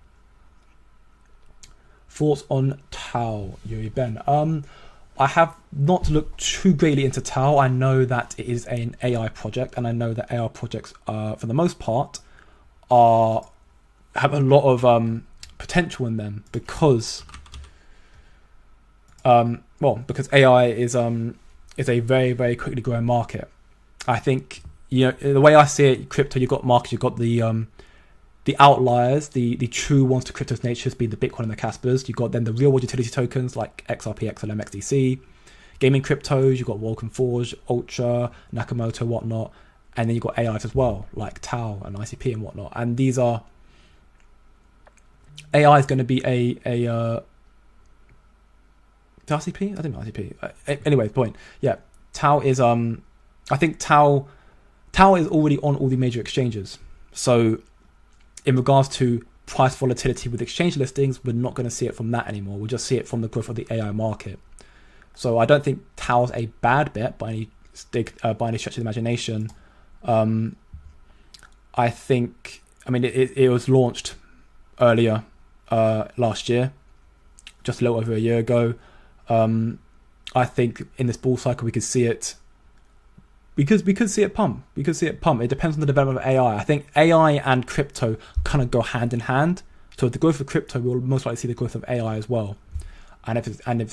Thoughts on Tau, Yuri Ben? I have not looked too greatly into Tau. I know that it is an AI project, and I know that AI projects, for the most part, have a lot of potential in them because AI is a very, very quickly growing market. I think, the way I see it, crypto, you've got markets, you've got the outliers, the true ones to crypto's natures being the Bitcoin and the Kaspas. You've got then the real world utility tokens like XRP, XLM, XDC. Gaming cryptos, you've got Vulcan Forge, Ultra, Nakamoto, whatnot. And then you've got AIs as well, like Tau and ICP and whatnot. And these are... AI is going to be a ICP? I don't know ICP. Anyway, the point. Yeah, Tau is... I think Tau is already on all the major exchanges. So... in regards to price volatility with exchange listings, we're not going to see it from that anymore. We'll just see it from the growth of the AI market. So I don't think Tau's a bad bet by any stretch of the imagination. It was launched earlier last year, just a little over a year ago. I think in this bull cycle we could see it. We could see it pump. It depends on the development of AI. I think AI and crypto kind of go hand in hand. So with the growth of crypto, we'll most likely see the growth of AI as well. And if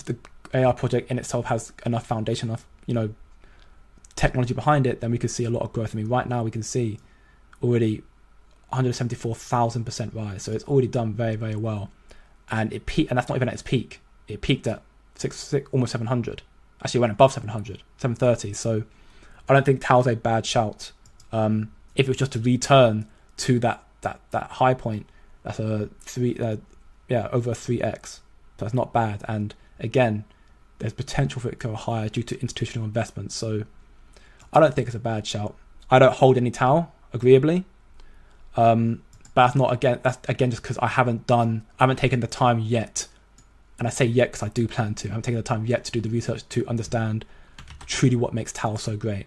the AI project in itself has enough foundation, enough technology behind it, then we could see a lot of growth. I mean, right now we can see already 174,000% rise. So it's already done very, very well. And it peaked, and that's not even at its peak. It peaked at almost 700. Actually, it went above 700, 730. So I don't think Tau's a bad shout. If it was just to return to that high point, that's over a 3x. So that's not bad. And again, there's potential for it to go higher due to institutional investments. So I don't think it's a bad shout. I don't hold any Tau, agreeably. But that's again just because I haven't taken the time yet. And I say yet because I do plan to. I haven't taken the time yet to do the research to understand truly what makes Tau so great.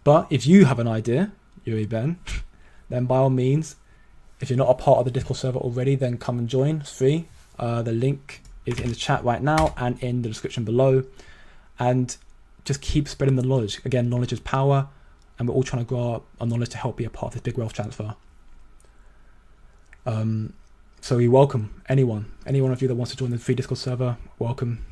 But if you have an idea, Yuri Ben, then by all means, if you're not a part of the Discord server already, then come and join. It's free. The link is in the chat right now and in the description below. And just keep spreading the knowledge. Again, knowledge is power, and we're all trying to grow our knowledge to help be a part of this big wealth transfer. So we welcome any one of you that wants to join the free Discord server. Welcome.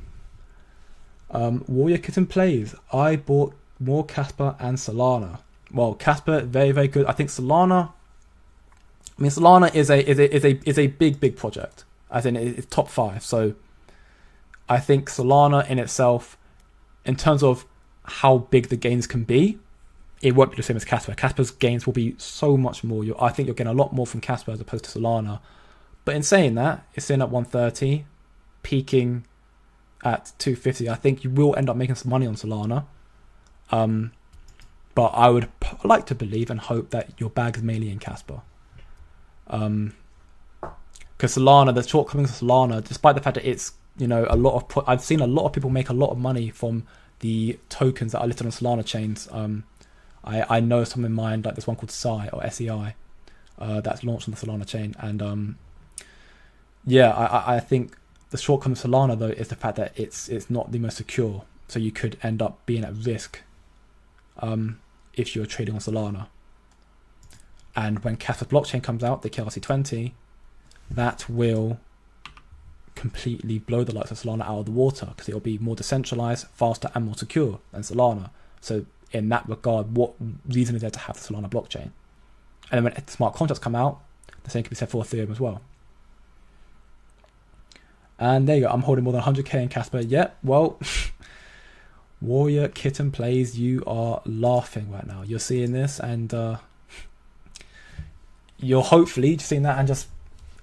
Warrior Kitten plays. I bought more Kaspa and Solana. Well, Kaspa, very, very good. I think Solana. I mean, Solana is a big project. As in, it's top 5. So I think Solana in itself, in terms of how big the gains can be, it won't be the same as Kaspa. Kaspa's gains will be so much more. I think you're getting a lot more from Kaspa as opposed to Solana. But in saying that, it's in at 130, peaking at 250. I think you will end up making some money on Solana. But I would like to believe and hope that your bag is mainly in Kaspa. Because Solana, the shortcomings of Solana, despite the fact that it's, I've seen a lot of people make a lot of money from the tokens that are listed on Solana chains. I know some in mind, like this one called SEI or SEI, that's launched on the Solana chain. And I think the shortcoming of Solana though is the fact that it's not the most secure. So you could end up being at risk if you're trading on Solana. And when Kaspa's blockchain comes out, the KRC20, that will completely blow the likes of Solana out of the water because it'll be more decentralized, faster, and more secure than Solana. So in that regard, what reason is there to have the Solana blockchain? And then when smart contracts come out, the same can be said for Ethereum as well. And there you go. I'm holding more than 100k in Kaspa. Yeah, well, Warrior Kitten plays. You are laughing right now. You're seeing this, and you're hopefully just seeing that, and just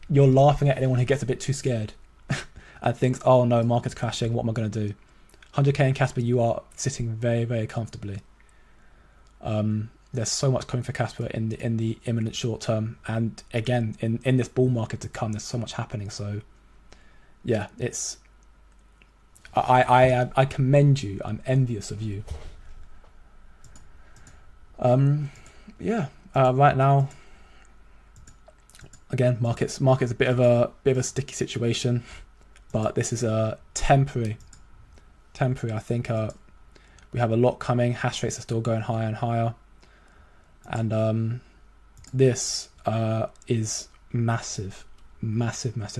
you're laughing at anyone who gets a bit too scared and thinks, "Oh no, market's crashing. What am I going to do?" 100k in Kaspa. You are sitting very, very comfortably. There's so much coming for Kaspa in the imminent short term, and again in this bull market to come, there's so much happening. So yeah, it's I commend you. I'm envious of you. Right now, again, market's a bit of a sticky situation, but this is a temporary. I think we have a lot coming. Hash rates are still going higher and higher, and this is massive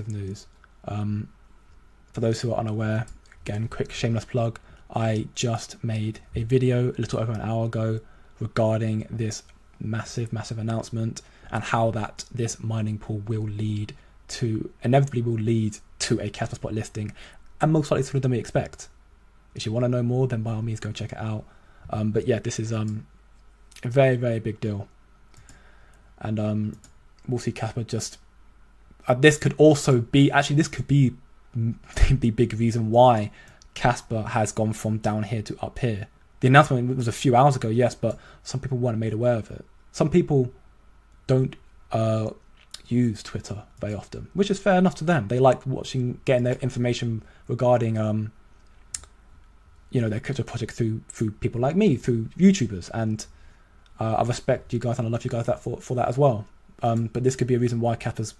news. For those who are unaware, again, quick shameless plug, I just made a video a little over an hour ago regarding this massive announcement and how that this mining pool inevitably will lead to a Kaspa spot listing, and most likely sooner than we expect. If you want to know more, then by all means go check it out. But yeah, this is a very, very big deal, and we'll see Kaspa just. This could be the big reason why Kaspa has gone from down here to up here. The announcement was a few hours ago, yes, but some people weren't made aware of it. Some people don't use Twitter very often, which is fair enough to them. They like getting their information regarding their crypto project through people like me, through YouTubers, and I respect you guys and I love you guys for that as well. But this could be a reason why Kaspa's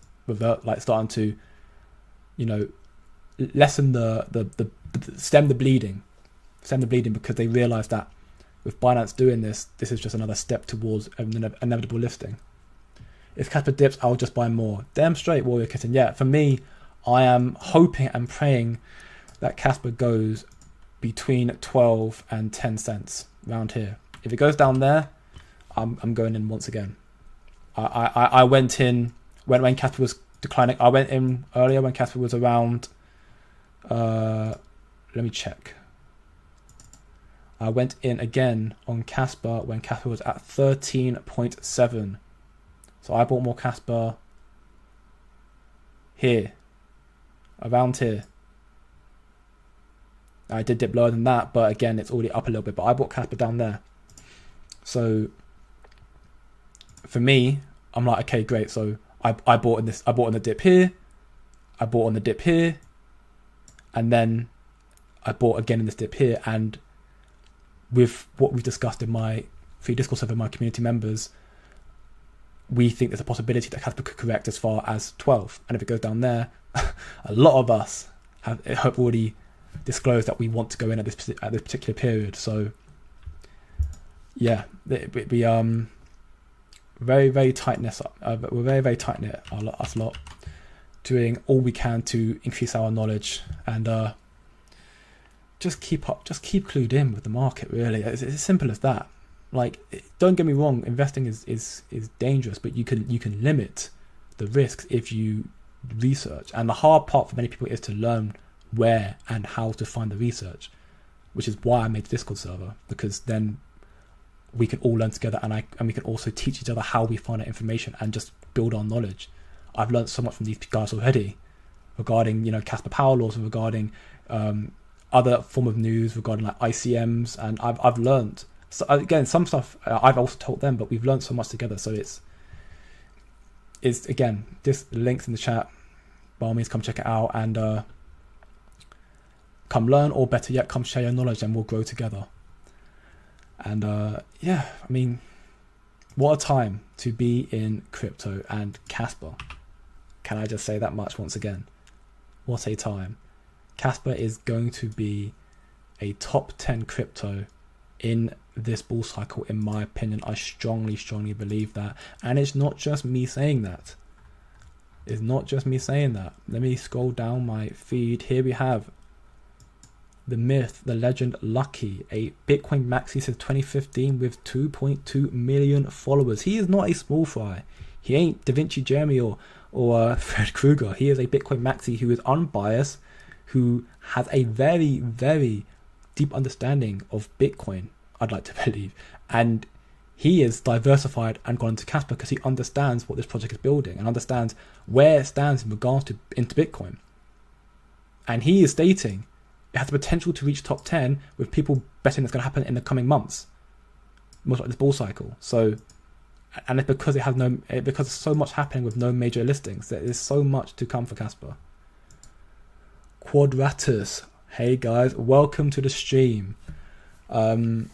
starting to, lessen the stem the bleeding, because they realize that with Binance doing this is just another step towards an inevitable listing. If Kaspa dips, I'll just buy more. Damn straight, Warrior Kitten. Yeah, for me, I am hoping and praying that Kaspa goes between 12 and 10 cents around here. If it goes down there, I'm going in once again. I went in when Kaspa was declining. I went in earlier when Kaspa was around. Let me check. I went in again on Kaspa when Kaspa was at 13.7. So I bought more Kaspa here, around here. I did dip lower than that, but again, it's already up a little bit. But I bought Kaspa down there. So for me, I'm like, okay, great. So I bought in this. I bought on the dip here. I bought on the dip here, and then I bought again in this dip here. And with what we've discussed in my free Discord server, my community members, we think there's a possibility that Kaspa could correct as far as 12. And if it goes down there, a lot of us have already disclosed that we want to go in at this particular period. So yeah, we very, very tight knit. We're very, very tight knit, us lot, doing all we can to increase our knowledge and just keep clued in with the market. Really, it's as simple as that. Like, don't get me wrong, investing is dangerous, but you can limit the risks if you research. And the hard part for many people is to learn where and how to find the research, which is why I made the Discord server, because then we can all learn together, and we can also teach each other how we find that information and just build our knowledge. I've learned so much from these guys already regarding, Kaspa power laws, and regarding other form of news, regarding like ICMs, and I've learned. So again, some stuff I've also taught them, but we've learned so much together. So it's again, this links in the chat. By all means, come check it out and come learn, or better yet, come share your knowledge, and we'll grow together. And yeah, I mean, what a time to be in crypto and Kaspa. Can I just say that much once again? What a time. Kaspa is going to be a top 10 crypto in this bull cycle, in my opinion. I strongly believe that. And it's not just me saying that. It's not just me saying that. Let me scroll down my feed. Here we have the myth, the legend, Lucky, a Bitcoin maxi since 2015 with 2.2 million followers. He is not a small fry. He ain't Da Vinci Jeremy or Fred Krueger. He is a Bitcoin maxi who is unbiased, who has a very, very deep understanding of Bitcoin, I'd like to believe. And he is diversified and gone into Kaspa because he understands what this project is building and understands where it stands in regards to into Bitcoin. And he is stating it has the potential to reach top 10 with people betting it's going to happen in the coming months, most like this bull cycle. So, and it's because because there's so much happening with no major listings. There is so much to come for Kaspa. Quadratus, hey guys, welcome to the stream. Yeah,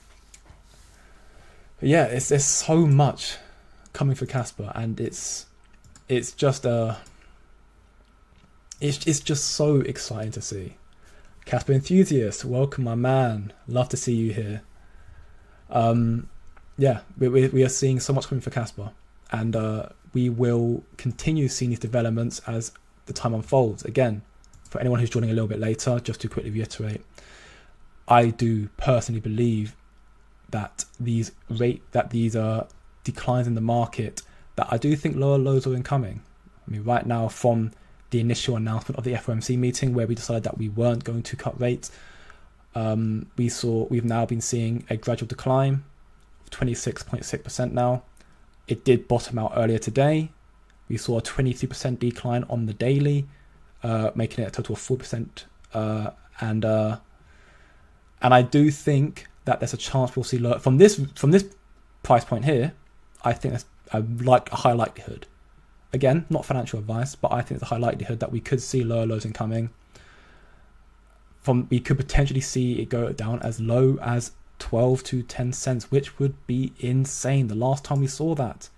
there's so much coming for Kaspa, and it's just so exciting to see. Kaspa enthusiast, welcome my man. Love to see you here. Yeah, we are seeing so much coming for Kaspa, and we will continue seeing these developments as the time unfolds. Again, for anyone who's joining a little bit later, just to quickly reiterate, I do personally believe that these declines in the market, that I do think lower lows are incoming. I mean, right now, from the initial announcement of the FOMC meeting where we decided that we weren't going to cut rates, we've now been seeing a gradual decline of 26.6% now. It did bottom out earlier today. We saw a 23% decline on the daily, making it a total of 4%. And I do think that there's a chance we'll see lower from this price point here. I think there's a high likelihood. Again, not financial advice, but I think there's a high likelihood that we could see lower lows incoming. We could potentially see it go down as low as 12 to 10 cents, which would be insane. The last time we saw that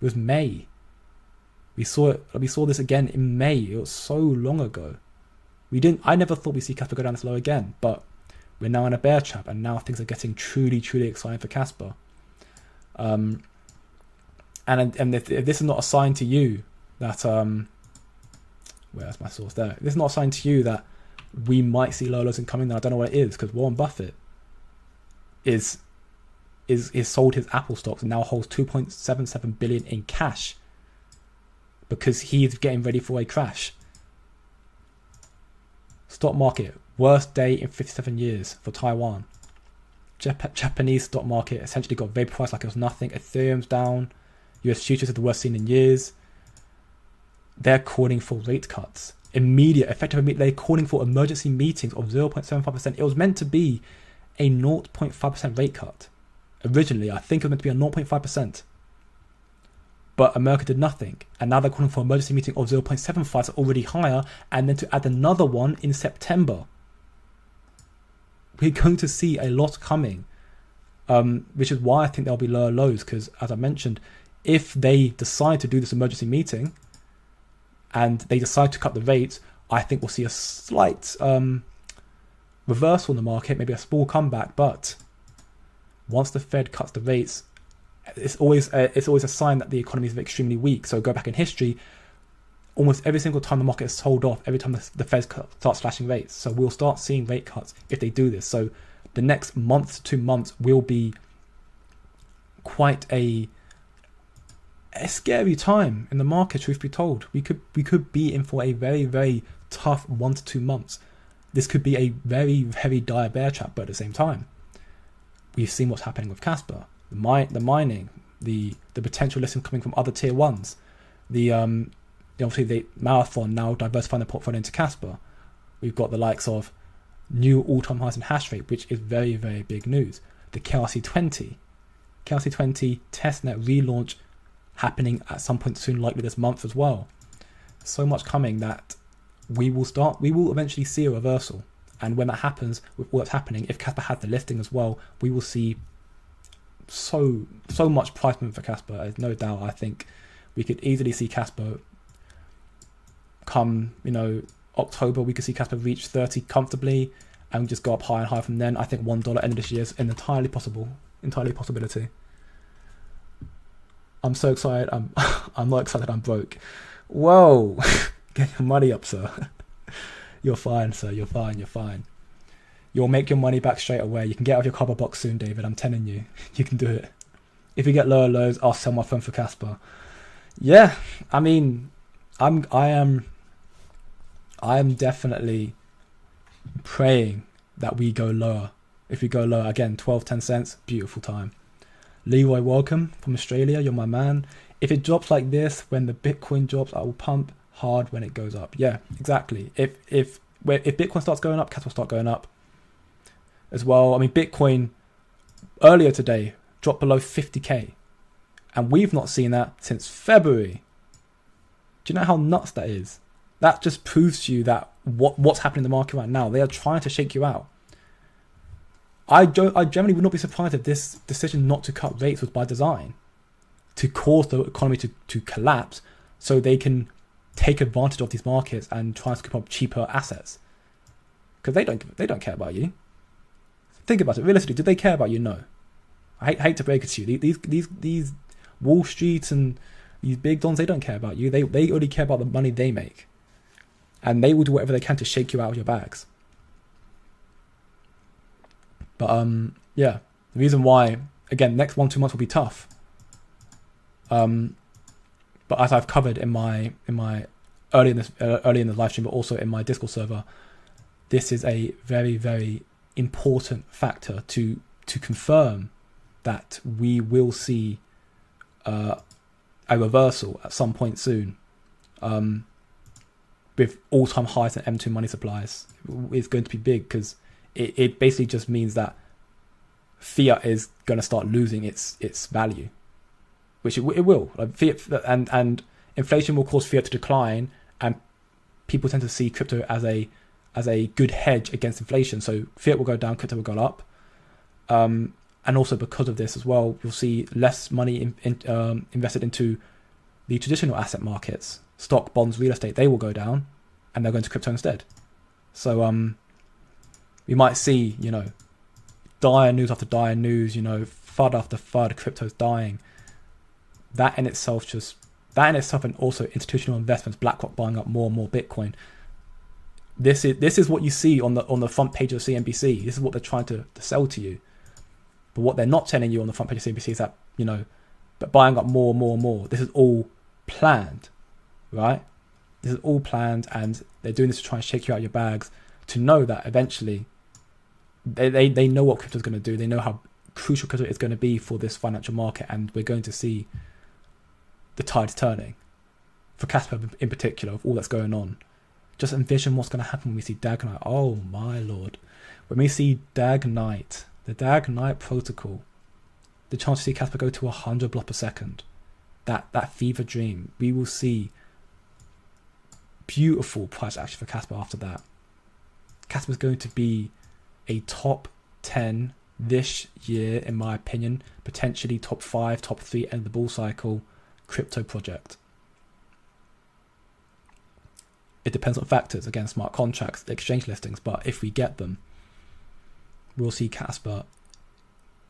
was May. We saw this again in May. It was so long ago. I never thought we'd see Kaspa go down this low again, but we're now in a bear trap, and now things are getting truly, truly exciting for Kaspa. And if this is not a sign to you that where's my source there? If this is not a sign to you that we might see low lows incoming, then I don't know what it is, because Warren Buffett is sold his Apple stocks and now holds 2.77 billion in cash because he's getting ready for a crash. Stock market, worst day in 57 years for Taiwan. Japanese stock market essentially got vaporized like it was nothing. Ethereum's down. US futures are the worst seen in years. They're calling for rate cuts. They're calling for emergency meetings of 0.75%. It was meant to be a 0.5% rate cut. Originally, I think it was meant to be a 0.5%. but America did nothing. And now they're calling for an emergency meeting of 0.75, so already higher, and then to add another one in September. We're going to see a lot coming, which is why I think there'll be lower lows, because as I mentioned, if they decide to do this emergency meeting and they decide to cut the rates, I think we'll see a slight reversal in the market, maybe a small comeback. But once the Fed cuts the rates, it's always a sign that the economy is extremely weak. So go back in history, almost every single time the market is sold off, every time the Fed starts slashing rates. So we'll start seeing rate cuts if they do this. So the next month to 2 months will be quite a scary time in the market, truth be told. We could be in for a very, very tough 1 to 2 months. This could be a very, very dire bear trap, but at the same time, we've seen what's happening with Kaspa, the mining, the potential listing coming from other tier ones, obviously the Marathon now diversifying their portfolio into Kaspa. We've got the likes of new all-time highs in hash rate, which is very, very big news. The KRC20 testnet relaunch happening at some point soon, likely this month as well. So much coming that we will eventually see a reversal. And when that happens, with all that's happening, if Kaspa has the listing as well, we will see so much price movement for Kaspa. There's no doubt. I think we could easily see Kaspa come, October, we could see Kaspa reach 30 comfortably and just go up higher and higher from then. I think $1 end of this year is an entirely possibility. I'm so excited. I'm not excited. I'm broke. Whoa, get your money up, sir. You're fine, sir. You're fine. You'll make your money back straight away. You can get out of your cardboard box soon, David. I'm telling you, you can do it. If you get lower lows, I'll sell my phone for Kaspa. Yeah, I mean, I am definitely praying that we go lower. If we go lower, again, 10 cents, beautiful time. Leroy, welcome from Australia. You're my man. If it drops like this, when the Bitcoin drops, I will pump hard when it goes up. Yeah, exactly. If Bitcoin starts going up, Kaspa will start going up as well. I mean, Bitcoin earlier today dropped below 50k, and we've not seen that since February. Do you know how nuts that is? That just proves to you that what's happening in the market right now. They are trying to shake you out. I generally would not be surprised if this decision not to cut rates was by design, to cause the economy to collapse, so they can take advantage of these markets and try and scoop up cheaper assets. Because they don't care about you. Think about it. Realistically, do they care about you? No. I hate to break it to you. These Wall Street and these big dons, they don't care about you. They only care about the money they make. And they will do whatever they can to shake you out of your bags. But yeah, the reason why, again, next 1-2 months will be tough. But as I've covered in my early in the live stream, but also in my Discord server, this is a very, very important factor to confirm that we will see a reversal at some point soon. With all-time highs in M2 money supplies, is going to be big, because it basically just means that fiat is going to start losing its value, which it will. Like fiat and inflation will cause fiat to decline, and people tend to see crypto as a good hedge against inflation. So fiat will go down, crypto will go up, and also because of this as well, you'll see less money invested into the traditional asset markets, stock, bonds, real estate. They will go down, and they're going to crypto instead. So we might see, dire news after dire news, FUD after FUD, crypto's dying. That in itself, and also institutional investments, BlackRock buying up more and more Bitcoin. This is what you see on the front page of CNBC. This is what they're trying to sell to you. But what they're not telling you on the front page of CNBC is that, but buying up more and more and more. This is all planned, right? This is all planned, and they're doing this to try and shake you out of your bags, to know that eventually they know what crypto is going to do. They know how crucial crypto is going to be for this financial market, and we're going to see the tides turning. For Kaspa in particular, of all that's going on. Just envision what's going to happen when we see DAG Knight. Oh my lord. When we see DAG Knight, the DAG Knight protocol, the chance to see Kaspa go to 100 blocks per second. that fever dream. We will see beautiful price action for Kaspa after that. Kaspa is going to be a top 10 this year, in my opinion, potentially top 5, top 3 end of the bull cycle crypto project. It depends on factors, again, smart contracts, exchange listings, but if we get them, we'll see Kaspa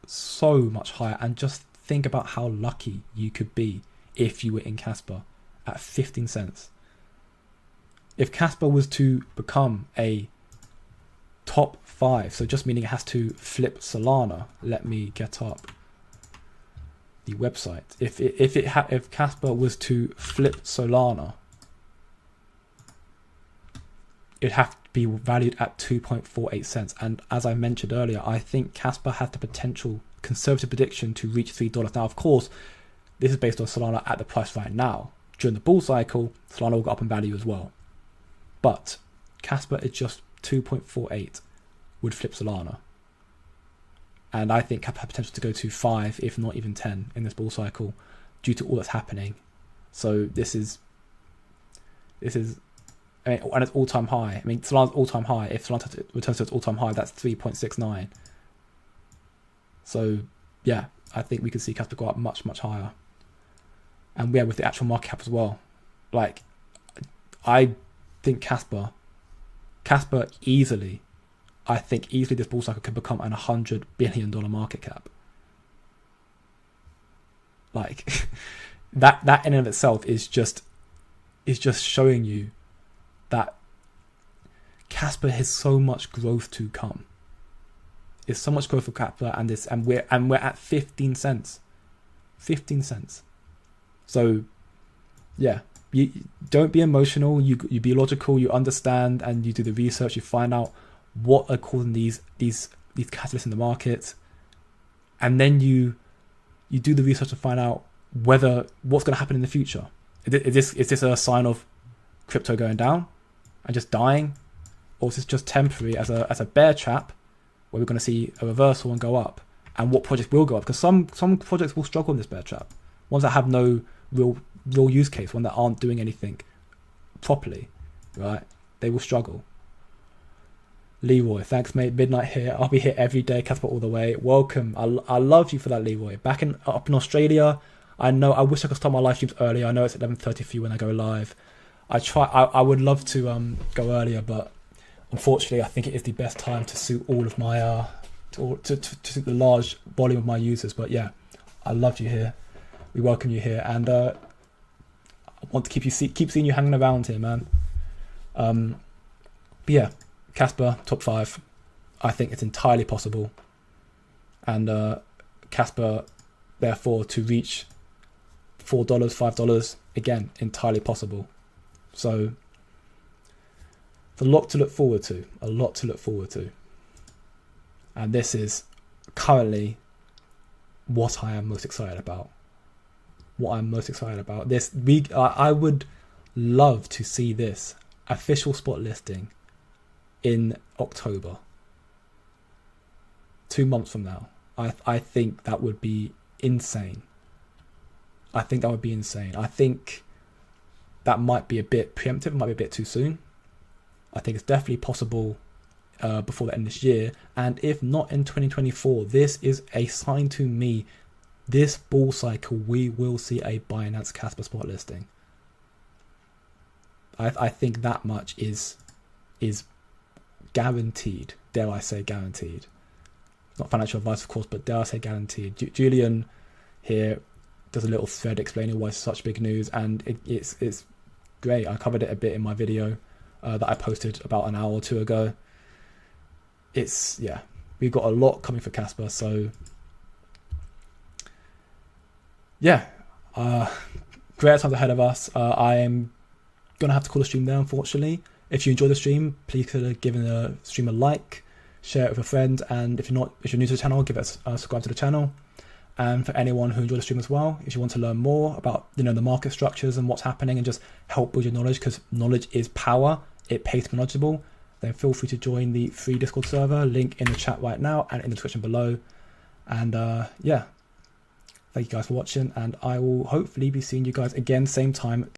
so much higher. And just think about how lucky you could be if you were in Kaspa at 15 cents. If Kaspa was to become a top 5, so just meaning it has to flip Solana. Let me get up the website. If Kaspa was to flip Solana, it'd have to be valued at 2.48 cents. And as I mentioned earlier, I think Kaspa has the potential, conservative prediction, to reach $3. Now, of course, this is based on Solana at the price right now. During the bull cycle, Solana will go up in value as well. But Kaspa is just 2.48 would flip Solana. And I think Kaspa has potential to go to 5, if not even 10 in this bull cycle due to all that's happening. So this is I mean, and it's all-time high. I mean, Solana's all-time high. If Solana returns to its all-time high, that's 3.69. So, yeah, I think we could see Kaspa go up much, much higher. And yeah, with the actual market cap as well. Like, I think Kaspa easily, this bull cycle could become an $100 billion market cap. Like, that in and of itself is just showing you that Kaspa has so much growth to come. There's so much growth for Kaspa, and we're at 15 cents. 15 cents. So, yeah, you don't be emotional. You be logical. You understand, and you do the research. You find out what are causing these catalysts in the market, and then you do the research to find out what's going to happen in the future. Is this a sign of crypto going down and just dying, or is this just temporary as a bear trap where we're going to see a reversal and go up? And what projects will go up? Because some projects will struggle in this bear trap, ones that have no real use case, ones that aren't doing anything properly, right? They will struggle. Leroy, thanks mate. Midnight here. I'll be here every day. Kaspa all the way. Welcome. I love you for that, Leroy. Up in Australia. I wish I could start my live streams earlier. I know it's 11:30 for you when I go live. I would love to go earlier, but unfortunately I think it is the best time to suit all of my to suit the large volume of my users. But yeah, I love you here. We welcome you here, and I want to keep seeing you hanging around here, man. But yeah, Kaspa top 5. I think it's entirely possible, and Kaspa therefore to reach $4, $5, again, entirely possible. So it's a lot to look forward to. And this is currently what I am most excited about. I would love to see this official spot listing in October. 2 months from now. I think that would be insane. I think that might be a bit preemptive, might be a bit too soon. I think it's definitely possible before the end of this year. And if not in 2024, this is a sign to me, this bull cycle, we will see a Binance Kaspa spot listing. I think that much is guaranteed. Dare I say guaranteed. Not financial advice, of course, but dare I say guaranteed. Julian here does a little thread explaining why it's such big news, and it's great. I covered it a bit in my video that I posted about an hour or two ago. We've got a lot coming for Kaspa, so yeah, great times ahead of us. I am gonna have to call the stream there, unfortunately. If you enjoyed the stream, please consider giving the stream a like, share it with a friend, and if you're new to the channel, give it a subscribe to the channel. And for anyone who enjoyed the stream as well, if you want to learn more about the market structures and what's happening and just help build your knowledge, because knowledge is power, it pays to be knowledgeable, then feel free to join the free Discord server, link in the chat right now and in the description below. And yeah, Thank you guys for watching, and I will hopefully be seeing you guys again same time